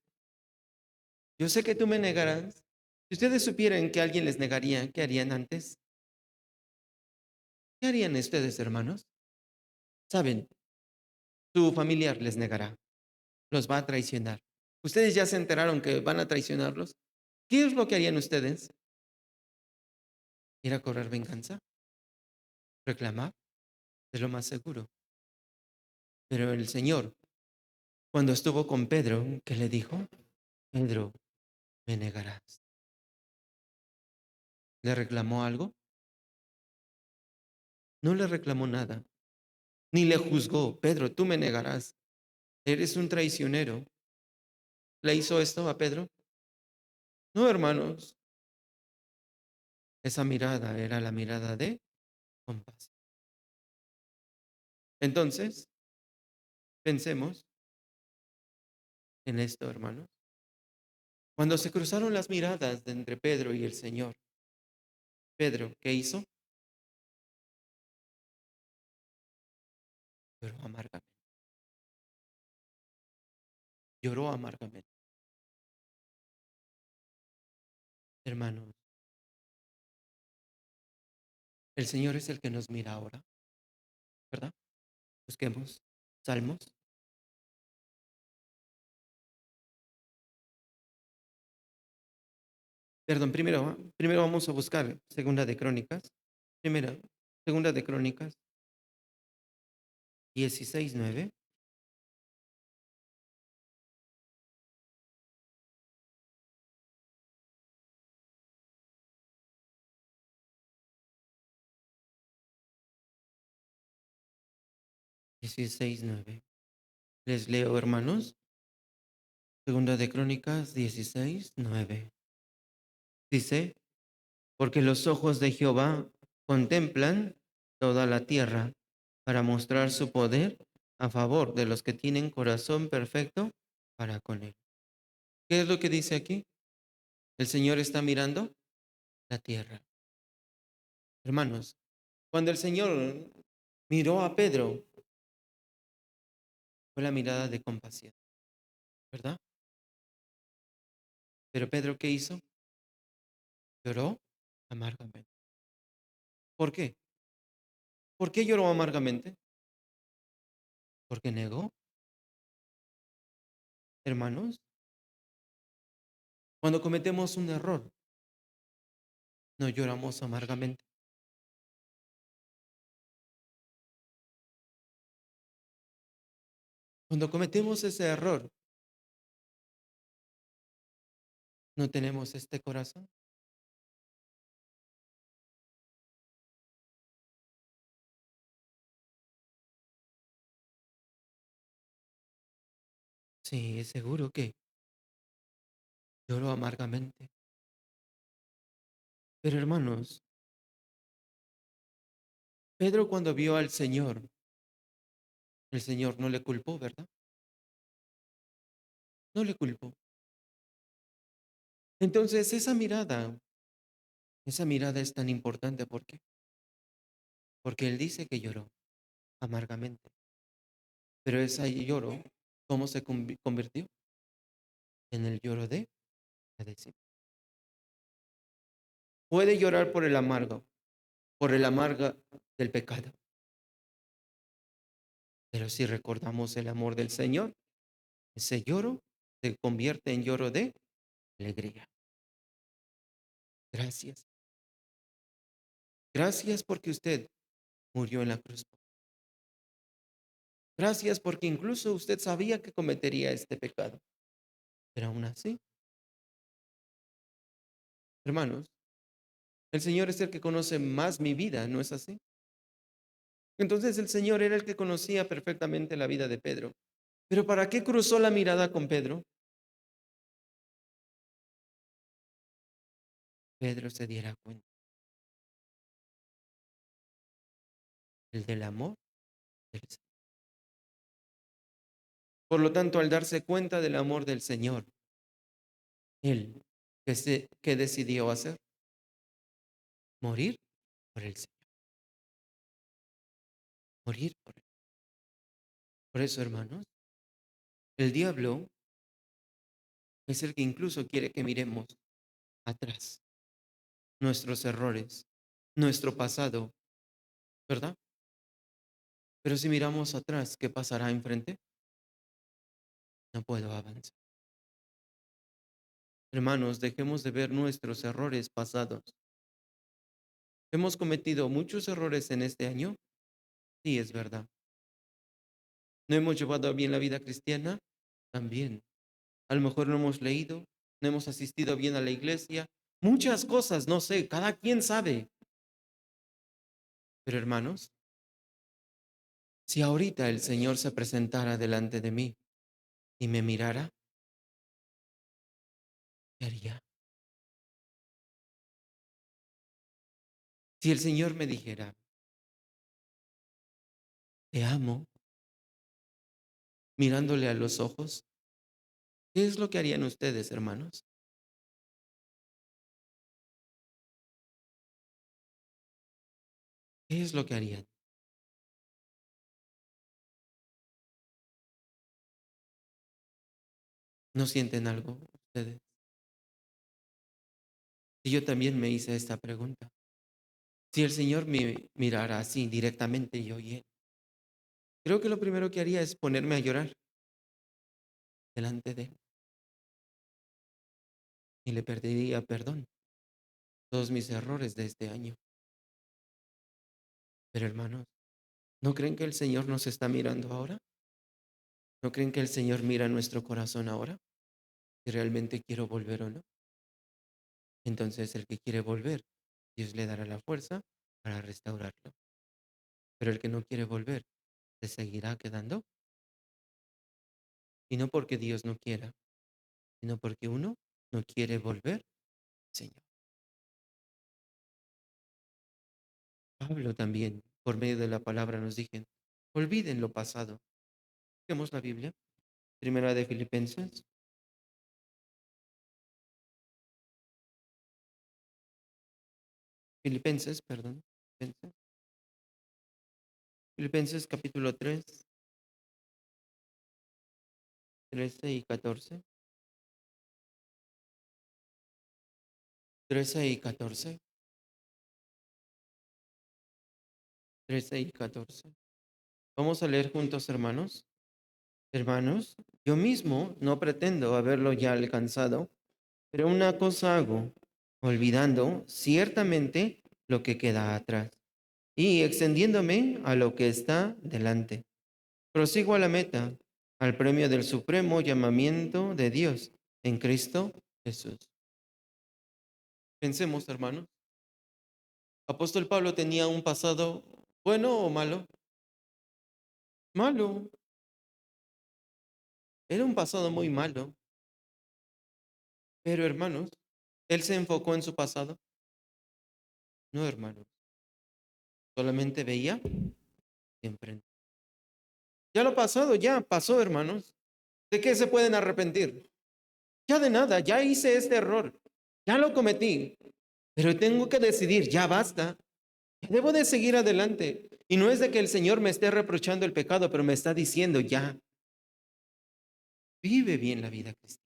Yo sé que tú me negarás. Si ustedes supieran que alguien les negaría, ¿qué harían antes? ¿Qué harían ustedes, hermanos? Saben, su familiar les negará, los va a traicionar. Ustedes ya se enteraron que van a traicionarlos. ¿Qué es lo que harían ustedes? ¿Ir a correr venganza? ¿Reclamar? Es lo más seguro. Pero el Señor, cuando estuvo con Pedro, ¿qué le dijo? Pedro, me negarás. ¿Le reclamó algo? No le reclamó nada, ni le juzgó. Pedro, tú me negarás. Eres un traicionero. le hizo esto a Pedro? No, hermanos, esa mirada era la mirada de compasión. Entonces, pensemos en esto, hermanos. Cuando se cruzaron las miradas de entre Pedro y el Señor, Pedro, ¿qué hizo? Lloró amargamente. Lloró amargamente. Hermanos, el Señor es el que nos mira ahora, ¿verdad? Busquemos Salmos. Perdón, primero vamos a buscar Segunda de Crónicas. Primera, Segunda de Crónicas 16:9. 16:9. Les leo, hermanos. Segunda de Crónicas 16:9. Dice, porque los ojos de Jehová contemplan toda la tierra para mostrar su poder a favor de los que tienen corazón perfecto para con él. ¿Qué es lo que dice aquí? El Señor está mirando la tierra. Hermanos, cuando el Señor miró a Pedro, fue la mirada de compasión, ¿verdad? Pero Pedro, ¿qué hizo? Lloró amargamente. ¿Por qué? ¿Por qué lloró amargamente? Porque negó, hermanos. Cuando cometemos un error, no lloramos amargamente. Cuando cometemos ese error, no tenemos este corazón. Sí, es seguro que lloró amargamente. Pero hermanos, Pedro cuando vio al Señor, el Señor no le culpó, ¿verdad? No le culpó. Entonces esa mirada es tan importante. ¿Por qué? Porque Él dice que lloró amargamente. Pero ese lloro, ¿cómo se convirtió? En el lloro de agradecimiento. Puede llorar por el amargo, por el amargo del pecado. Pero si recordamos el amor del Señor, ese lloro se convierte en lloro de alegría. Gracias. Gracias porque usted murió en la cruz. Gracias porque incluso usted sabía que cometería este pecado. Pero aún así, hermanos, el Señor es el que conoce más mi vida, ¿no es así? Entonces el Señor era el que conocía perfectamente la vida de Pedro. Pero ¿para qué cruzó la mirada con Pedro? Pedro se diera cuenta, el del amor del Señor. Por lo tanto, al darse cuenta del amor del Señor, él, ¿qué decidió hacer? Morir por el Señor, morir por él. Por eso, hermanos, el diablo es el que incluso quiere que miremos atrás, nuestros errores, nuestro pasado, ¿verdad? Pero si miramos atrás, ¿qué pasará enfrente? No puedo avanzar. Hermanos, dejemos de ver nuestros errores pasados. ¿Hemos cometido muchos errores en este año? Sí, es verdad. ¿No hemos llevado bien la vida cristiana? También. A lo mejor no hemos leído, no hemos asistido bien a la iglesia. Muchas cosas, no sé, cada quien sabe. Pero hermanos, si ahorita el Señor se presentara delante de mí y me mirara, Si el Señor me dijera, te amo, mirándole a los ojos, ¿qué es lo que harían ustedes, hermanos? ¿Qué es lo que harían? ¿No sienten algo ustedes? Y yo también me hice esta pregunta. Si el Señor me mirara así directamente yo y Él, creo que lo primero que haría es ponerme a llorar delante de Él y le pediría perdón todos mis errores de este año. Pero hermanos, ¿no creen que el Señor nos está mirando ahora? ¿No creen que el Señor mira nuestro corazón ahora? Si realmente quiero volver o no. Entonces el que quiere volver, Dios le dará la fuerza para restaurarlo. Pero el que no quiere volver, se seguirá quedando. Y no porque Dios no quiera, sino porque uno no quiere volver, Señor. Pablo también, por medio de la palabra, nos dije, olviden lo pasado. Vemos la Biblia, primera de perdón, Filipenses capítulo 3, 13 y 14, 13 y 14, 13 y 14. Vamos a leer juntos, hermanos. Hermanos, yo mismo no pretendo haberlo ya alcanzado, pero una cosa hago, olvidando ciertamente lo que queda atrás y extendiéndome a lo que está delante. Prosigo a la meta, al premio del supremo llamamiento de Dios en Cristo Jesús. Pensemos, hermanos, apóstol Pablo tenía un pasado bueno o malo. Malo, era un pasado muy malo, pero hermanos, él se enfocó en su pasado. No, hermanos, solamente veía enfrente. Ya lo pasado, ya pasó, hermanos. ¿De qué se pueden arrepentir? Ya de nada, ya hice este error, ya lo cometí, pero tengo que decidir, ya basta. Debo de seguir adelante. Y no es de que el Señor me esté reprochando el pecado, pero me está diciendo, ya, vive bien la vida cristiana.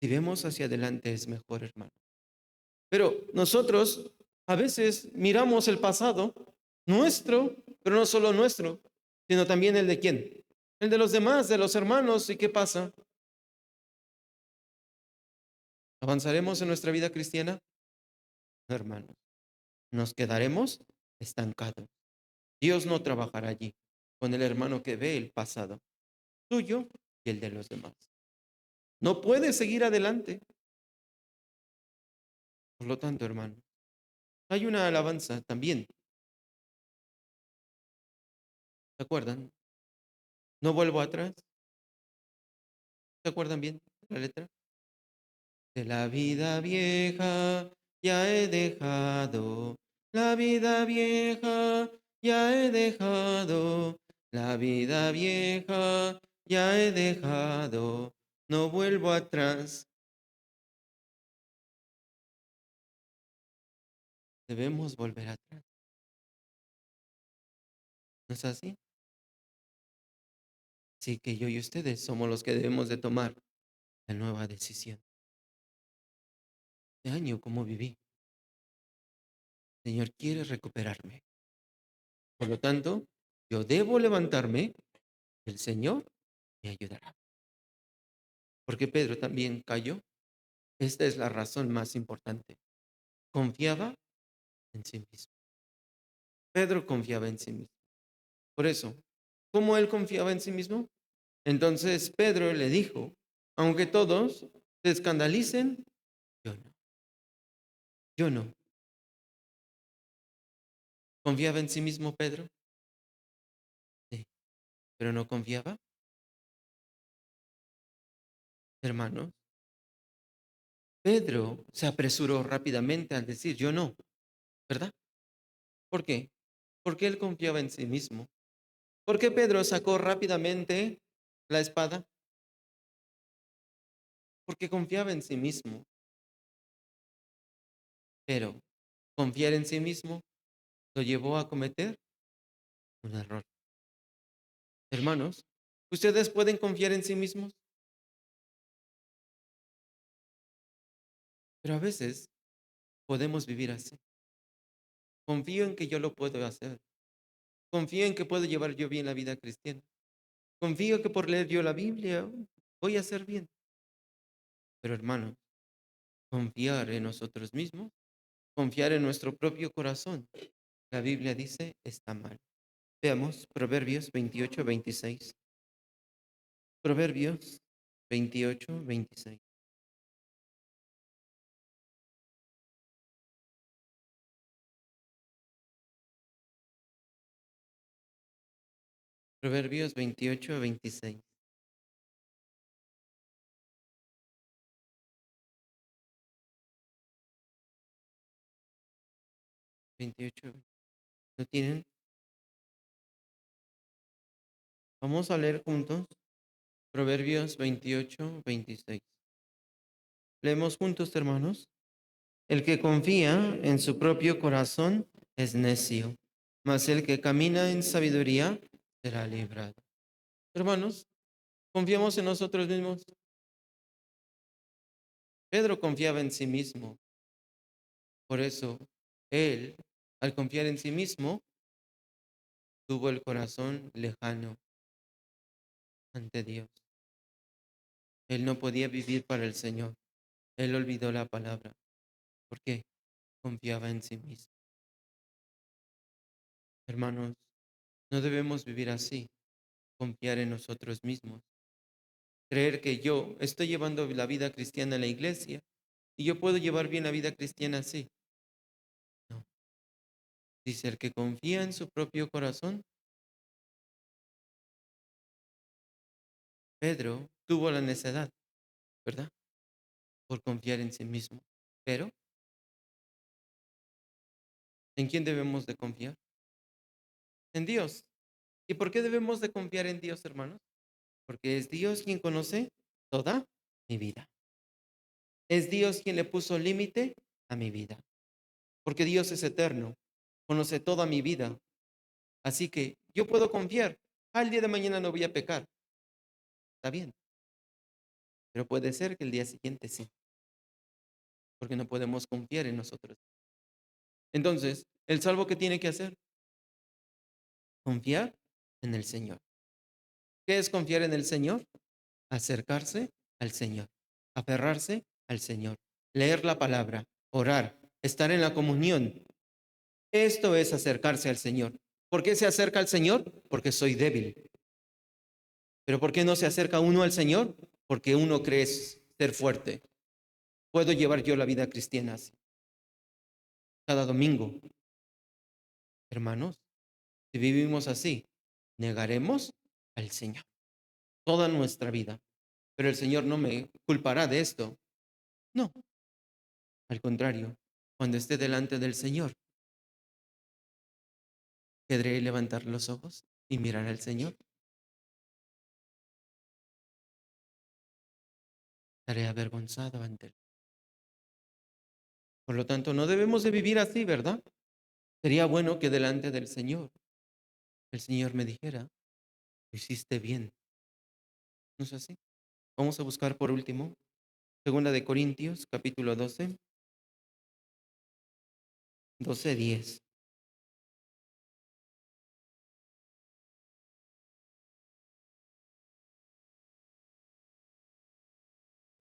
Si vemos hacia adelante es mejor, hermano. Pero nosotros a veces miramos el pasado nuestro, pero no solo nuestro, sino también el de quién. El de los demás, de los hermanos. ¿Y qué pasa? ¿Avanzaremos en nuestra vida cristiana? No, hermanos. Nos quedaremos estancados. Dios no trabajará allí con el hermano que ve el pasado tuyo y el de los demás. No puede seguir adelante. Por lo tanto, hermano, hay una alabanza también. ¿Se acuerdan? No vuelvo atrás. ¿Se acuerdan bien la letra? De la vida vieja ya he dejado. La vida vieja ya he dejado. La vida vieja ya he dejado. No vuelvo atrás. Debemos volver atrás. ¿No es así? Sí que yo y ustedes somos los que debemos de tomar la nueva decisión. Este año, ¿cómo viví? El Señor quiere recuperarme. Por lo tanto, yo debo levantarme, el Señor me ayudará. Porque Pedro también cayó. Esta es la razón más importante. Confiaba en sí mismo. Pedro confiaba en sí mismo. Por eso, ¿cómo él confiaba en sí mismo? Entonces Pedro le dijo, aunque todos se escandalicen, yo no, yo no. ¿Confiaba en sí mismo Pedro? Sí, pero no confiaba, hermanos. Pedro se apresuró rápidamente al decir, yo no, ¿verdad? ¿Por qué? Porque él confiaba en sí mismo. ¿Por qué Pedro sacó rápidamente la espada? Porque confiaba en sí mismo. Pero confiar en sí mismo lo llevó a cometer un error. Hermanos, ¿ustedes pueden confiar en sí mismos? Pero a veces podemos vivir así. Confío en que yo lo puedo hacer. Confío en que puedo llevar yo bien la vida cristiana. Confío que por leer yo la Biblia voy a hacer bien. Pero hermanos, confiar en nosotros mismos, confiar en nuestro propio corazón, la Biblia dice está mal. Veamos Proverbios 28-26. Proverbios 28-26. Proverbios 28-26. 28. ¿Lo tienen? Vamos a leer juntos Proverbios 28-26. Leemos juntos, hermanos. El que confía en su propio corazón es necio, mas el que camina en sabiduría será librado. Hermanos, confiamos en nosotros mismos. Pedro confiaba en sí mismo. Por eso, él, al confiar en sí mismo, tuvo el corazón lejano ante Dios. Él no podía vivir para el Señor. Él olvidó la palabra. ¿Por qué? Confiaba en sí mismo. Hermanos, no debemos vivir así, confiar en nosotros mismos, creer que yo estoy llevando la vida cristiana en la iglesia y yo puedo llevar bien la vida cristiana así. No, dice el que confía en su propio corazón. Pedro tuvo la necedad, ¿verdad? Por confiar en sí mismo. Pero, ¿en quién debemos de confiar? En Dios. ¿Y por qué debemos de confiar en Dios, hermanos? Porque es Dios quien conoce toda mi vida. Es Dios quien le puso límite a mi vida. Porque Dios es eterno, conoce toda mi vida. Así que yo puedo confiar. Al día de mañana no voy a pecar. Está bien. Pero puede ser que el día siguiente sí. Porque no podemos confiar en nosotros. Entonces, ¿el salvo qué tiene que hacer? Confiar en el Señor. ¿Qué es confiar en el Señor? Acercarse al Señor. Aferrarse al Señor. Leer la palabra. Orar. Estar en la comunión. Esto es acercarse al Señor. ¿Por qué se acerca al Señor? Porque soy débil. ¿Pero por qué no se acerca uno al Señor? Porque uno cree ser fuerte. Puedo llevar yo la vida cristiana así. Cada domingo, hermanos, si vivimos así, negaremos al Señor toda nuestra vida. Pero el Señor no me culpará de esto. No, al contrario, cuando esté delante del Señor, querré levantar los ojos y mirar al Señor. Estaré avergonzado ante Él. Por lo tanto, no debemos de vivir así, ¿verdad? Sería bueno que delante del Señor, el Señor me dijera, lo hiciste bien. ¿No es así? Vamos a buscar por último, segunda de Corintios, capítulo 12, 12:10.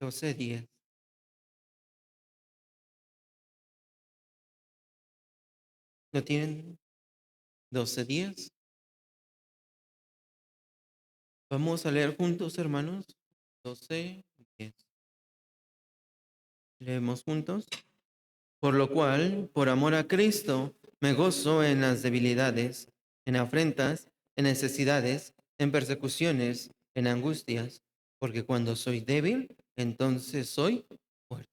12:10. ¿Lo tienen? 12:10. Vamos a leer juntos, hermanos. 12:10. Leemos juntos. Por lo cual, por amor a Cristo, me gozo en las debilidades, en afrentas, en necesidades, en persecuciones, en angustias, porque cuando soy débil, entonces soy fuerte.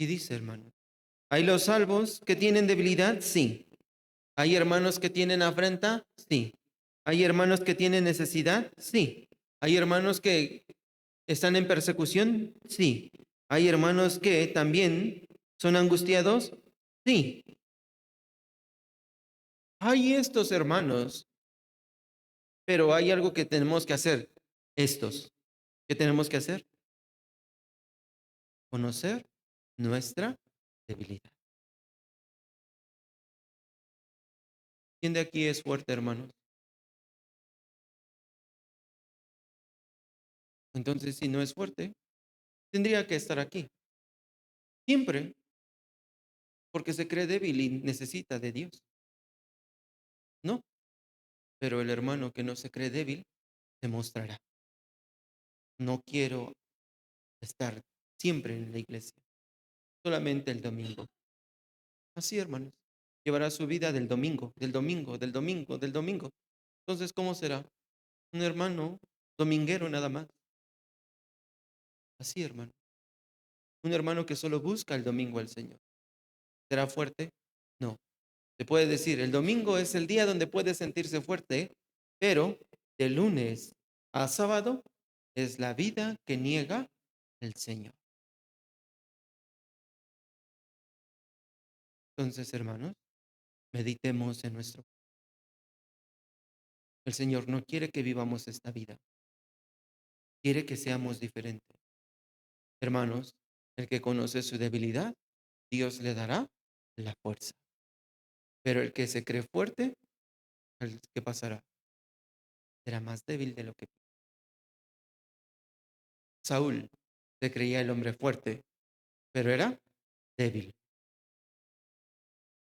Y dice, hermano, ¿hay los salvos que tienen debilidad? Sí. ¿Hay hermanos que tienen afrenta? Sí. ¿Hay hermanos que tienen necesidad? Sí. ¿Hay hermanos que están en persecución? Sí. ¿Hay hermanos que también son angustiados? Sí. Hay estos hermanos, pero hay algo que tenemos que hacer. Estos. ¿Qué tenemos que hacer? Conocer nuestra debilidad. ¿Quién de aquí es fuerte, hermanos? Entonces, si no es fuerte, tendría que estar aquí. Siempre, porque se cree débil y necesita de Dios. No, pero el hermano que no se cree débil se mostrará. No quiero estar siempre en la iglesia, solamente el domingo. Así, hermanos, llevará su vida del domingo, del domingo, del domingo, del domingo. Entonces, ¿cómo será? Un hermano dominguero nada más. Así, hermano. Un hermano que solo busca el domingo al Señor. ¿Será fuerte? No. Se puede decir, el domingo es el día donde puede sentirse fuerte, pero de lunes a sábado es la vida que niega el Señor. Entonces, hermanos, meditemos en nuestro. El Señor no quiere que vivamos esta vida, quiere que seamos diferentes. Hermanos, el que conoce su debilidad, Dios le dará la fuerza. Pero el que se cree fuerte, ¿qué pasará? Será más débil de lo que. Saúl se creía el hombre fuerte, pero era débil.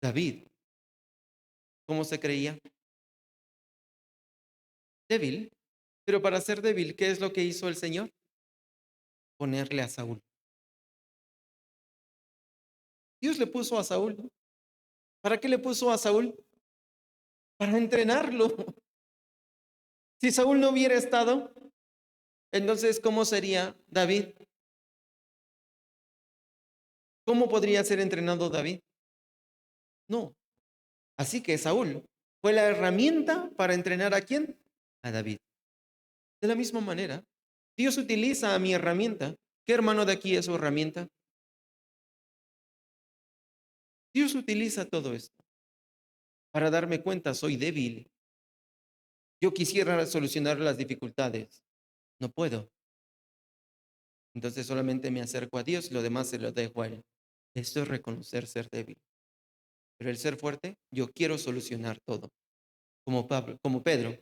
David, ¿cómo se creía? Débil. Pero para ser débil, ¿qué es lo que hizo el Señor? Ponerle a Saúl. Dios le puso a Saúl. ¿Para qué le puso a Saúl? Para entrenarlo. Si Saúl no hubiera estado, entonces, ¿cómo sería David? ¿Cómo podría ser entrenado David? No. Así que Saúl fue la herramienta para entrenar ¿a quién? A David. De la misma manera, Dios utiliza a mi herramienta. ¿Qué hermano de aquí es su herramienta? Dios utiliza todo esto para darme cuenta, soy débil. Yo quisiera solucionar las dificultades. No puedo. Entonces solamente me acerco a Dios y lo demás se lo dejo a Él. Esto es reconocer ser débil. Pero el ser fuerte, yo quiero solucionar todo. Como Pablo, como Pedro,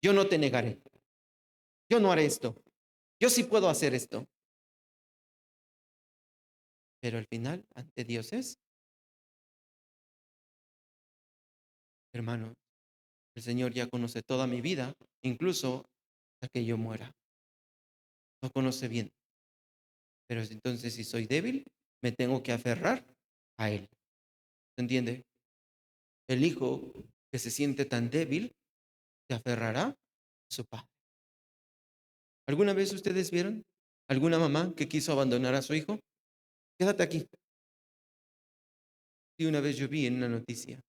yo no te negaré. Yo no haré esto. Yo sí puedo hacer esto. Pero al final, ante Dios es, hermano, el Señor ya conoce toda mi vida, incluso hasta que yo muera. Lo conoce bien. Pero entonces si soy débil, me tengo que aferrar a Él. ¿Se entiende? El hijo que se siente tan débil se aferrará a su padre. ¿Alguna vez ustedes vieron alguna mamá que quiso abandonar a su hijo? Quédate aquí. Y una vez yo vi en una noticia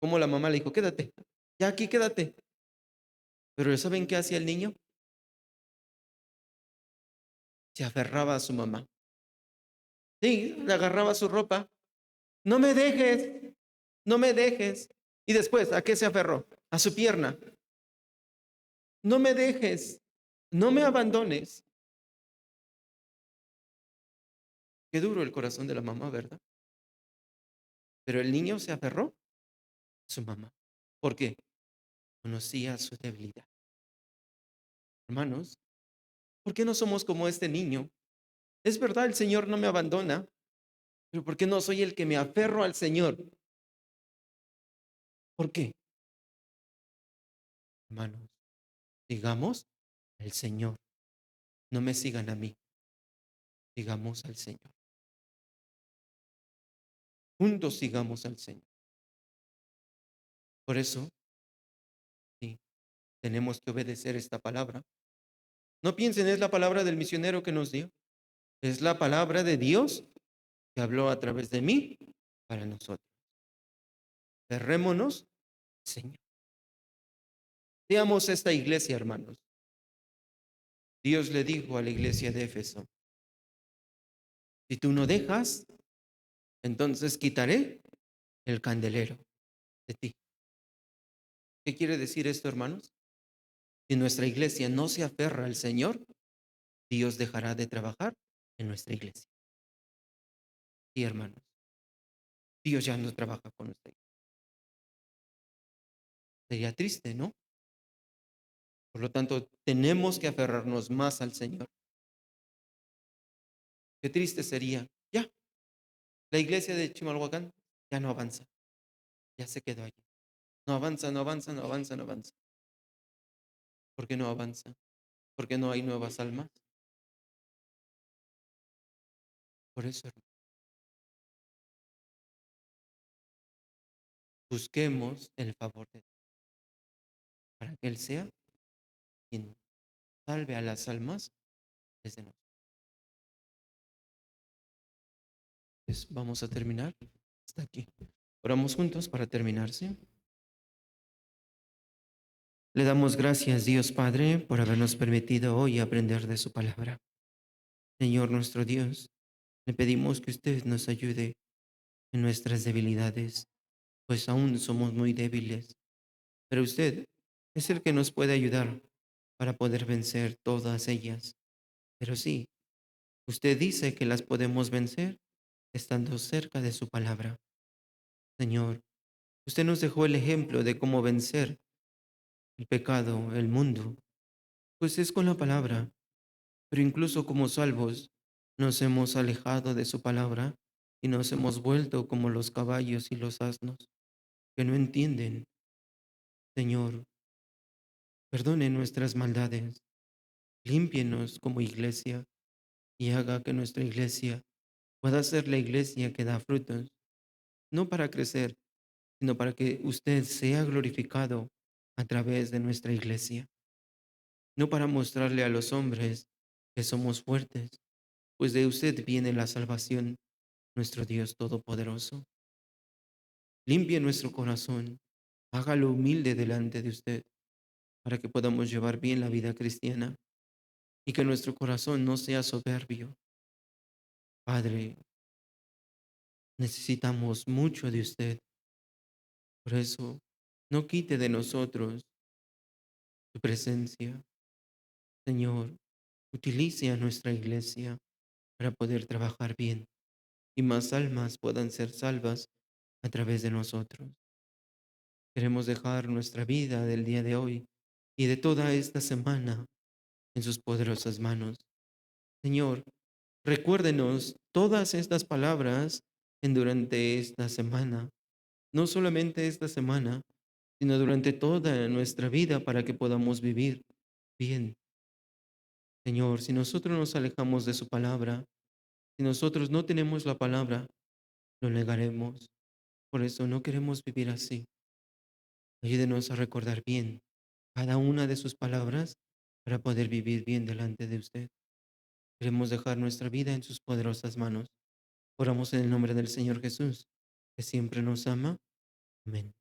cómo la mamá le dijo, quédate, ya aquí quédate. Pero ¿saben qué hacía el niño? Se aferraba a su mamá. Sí, le agarraba su ropa. No me dejes, no me dejes. Y después, ¿a qué se aferró? A su pierna. No me dejes, no me abandones. Qué duro el corazón de la mamá, ¿verdad? Pero el niño se aferró a su mamá. ¿Por qué? Conocía su debilidad. Hermanos, ¿por qué no somos como este niño? Es verdad, el Señor no me abandona, pero ¿por qué no soy el que me aferro al Señor? ¿Por qué? Hermanos, sigamos al Señor. No me sigan a mí, sigamos al Señor. Juntos sigamos al Señor. Por eso, sí, tenemos que obedecer esta palabra. No piensen, es la palabra del misionero que nos dio. Es la palabra de Dios que habló a través de mí para nosotros. Cerrémonos, Señor. Veamos esta iglesia, hermanos. Dios le dijo a la iglesia de Éfeso, si tú no dejas, entonces quitaré el candelero de ti. ¿Qué quiere decir esto, hermanos? Si nuestra iglesia no se aferra al Señor, Dios dejará de trabajar en nuestra iglesia. Sí, hermanos, Dios ya no trabaja con usted. Sería triste, ¿no? Por lo tanto, tenemos que aferrarnos más al Señor. Qué triste sería. Ya, la iglesia de Chimalhuacán ya no avanza. Ya se quedó allí. No avanza, no avanza, no avanza, no avanza. ¿Por qué no avanza? Porque no hay nuevas almas. Por eso, hermano, busquemos el favor de Dios para que Él sea quien salve a las almas desde nosotros. Pues vamos a terminar hasta aquí. Oramos juntos para terminar, ¿sí? Le damos gracias, Dios Padre, por habernos permitido hoy aprender de su palabra. Señor nuestro Dios, le pedimos que usted nos ayude en nuestras debilidades, pues aún somos muy débiles, pero usted es el que nos puede ayudar para poder vencer todas ellas. Pero sí, usted dice que las podemos vencer estando cerca de su palabra. Señor, usted nos dejó el ejemplo de cómo vencer el pecado, el mundo, pues es con la palabra. Pero incluso como salvos, nos hemos alejado de su palabra y nos hemos vuelto como los caballos y los asnos, que no entienden. Señor, perdone nuestras maldades, límpienos como iglesia y haga que nuestra iglesia pueda ser la iglesia que da frutos, no para crecer, sino para que usted sea glorificado a través de nuestra iglesia, no para mostrarle a los hombres que somos fuertes, pues de usted viene la salvación, nuestro Dios Todopoderoso. Limpie nuestro corazón, hágalo humilde delante de usted, para que podamos llevar bien la vida cristiana y que nuestro corazón no sea soberbio. Padre, necesitamos mucho de usted, por eso no quite de nosotros su presencia. Señor, utilice a nuestra iglesia para poder trabajar bien y más almas puedan ser salvas a través de nosotros. Queremos dejar nuestra vida del día de hoy y de toda esta semana en sus poderosas manos. Señor, recuérdenos todas estas palabras en durante esta semana, no solamente esta semana, sino durante toda nuestra vida para que podamos vivir bien. Señor, si nosotros nos alejamos de su palabra, si nosotros no tenemos la palabra, lo negaremos. Por eso no queremos vivir así. Ayúdenos a recordar bien cada una de sus palabras para poder vivir bien delante de usted. Queremos dejar nuestra vida en sus poderosas manos. Oramos en el nombre del Señor Jesús, que siempre nos ama. Amén.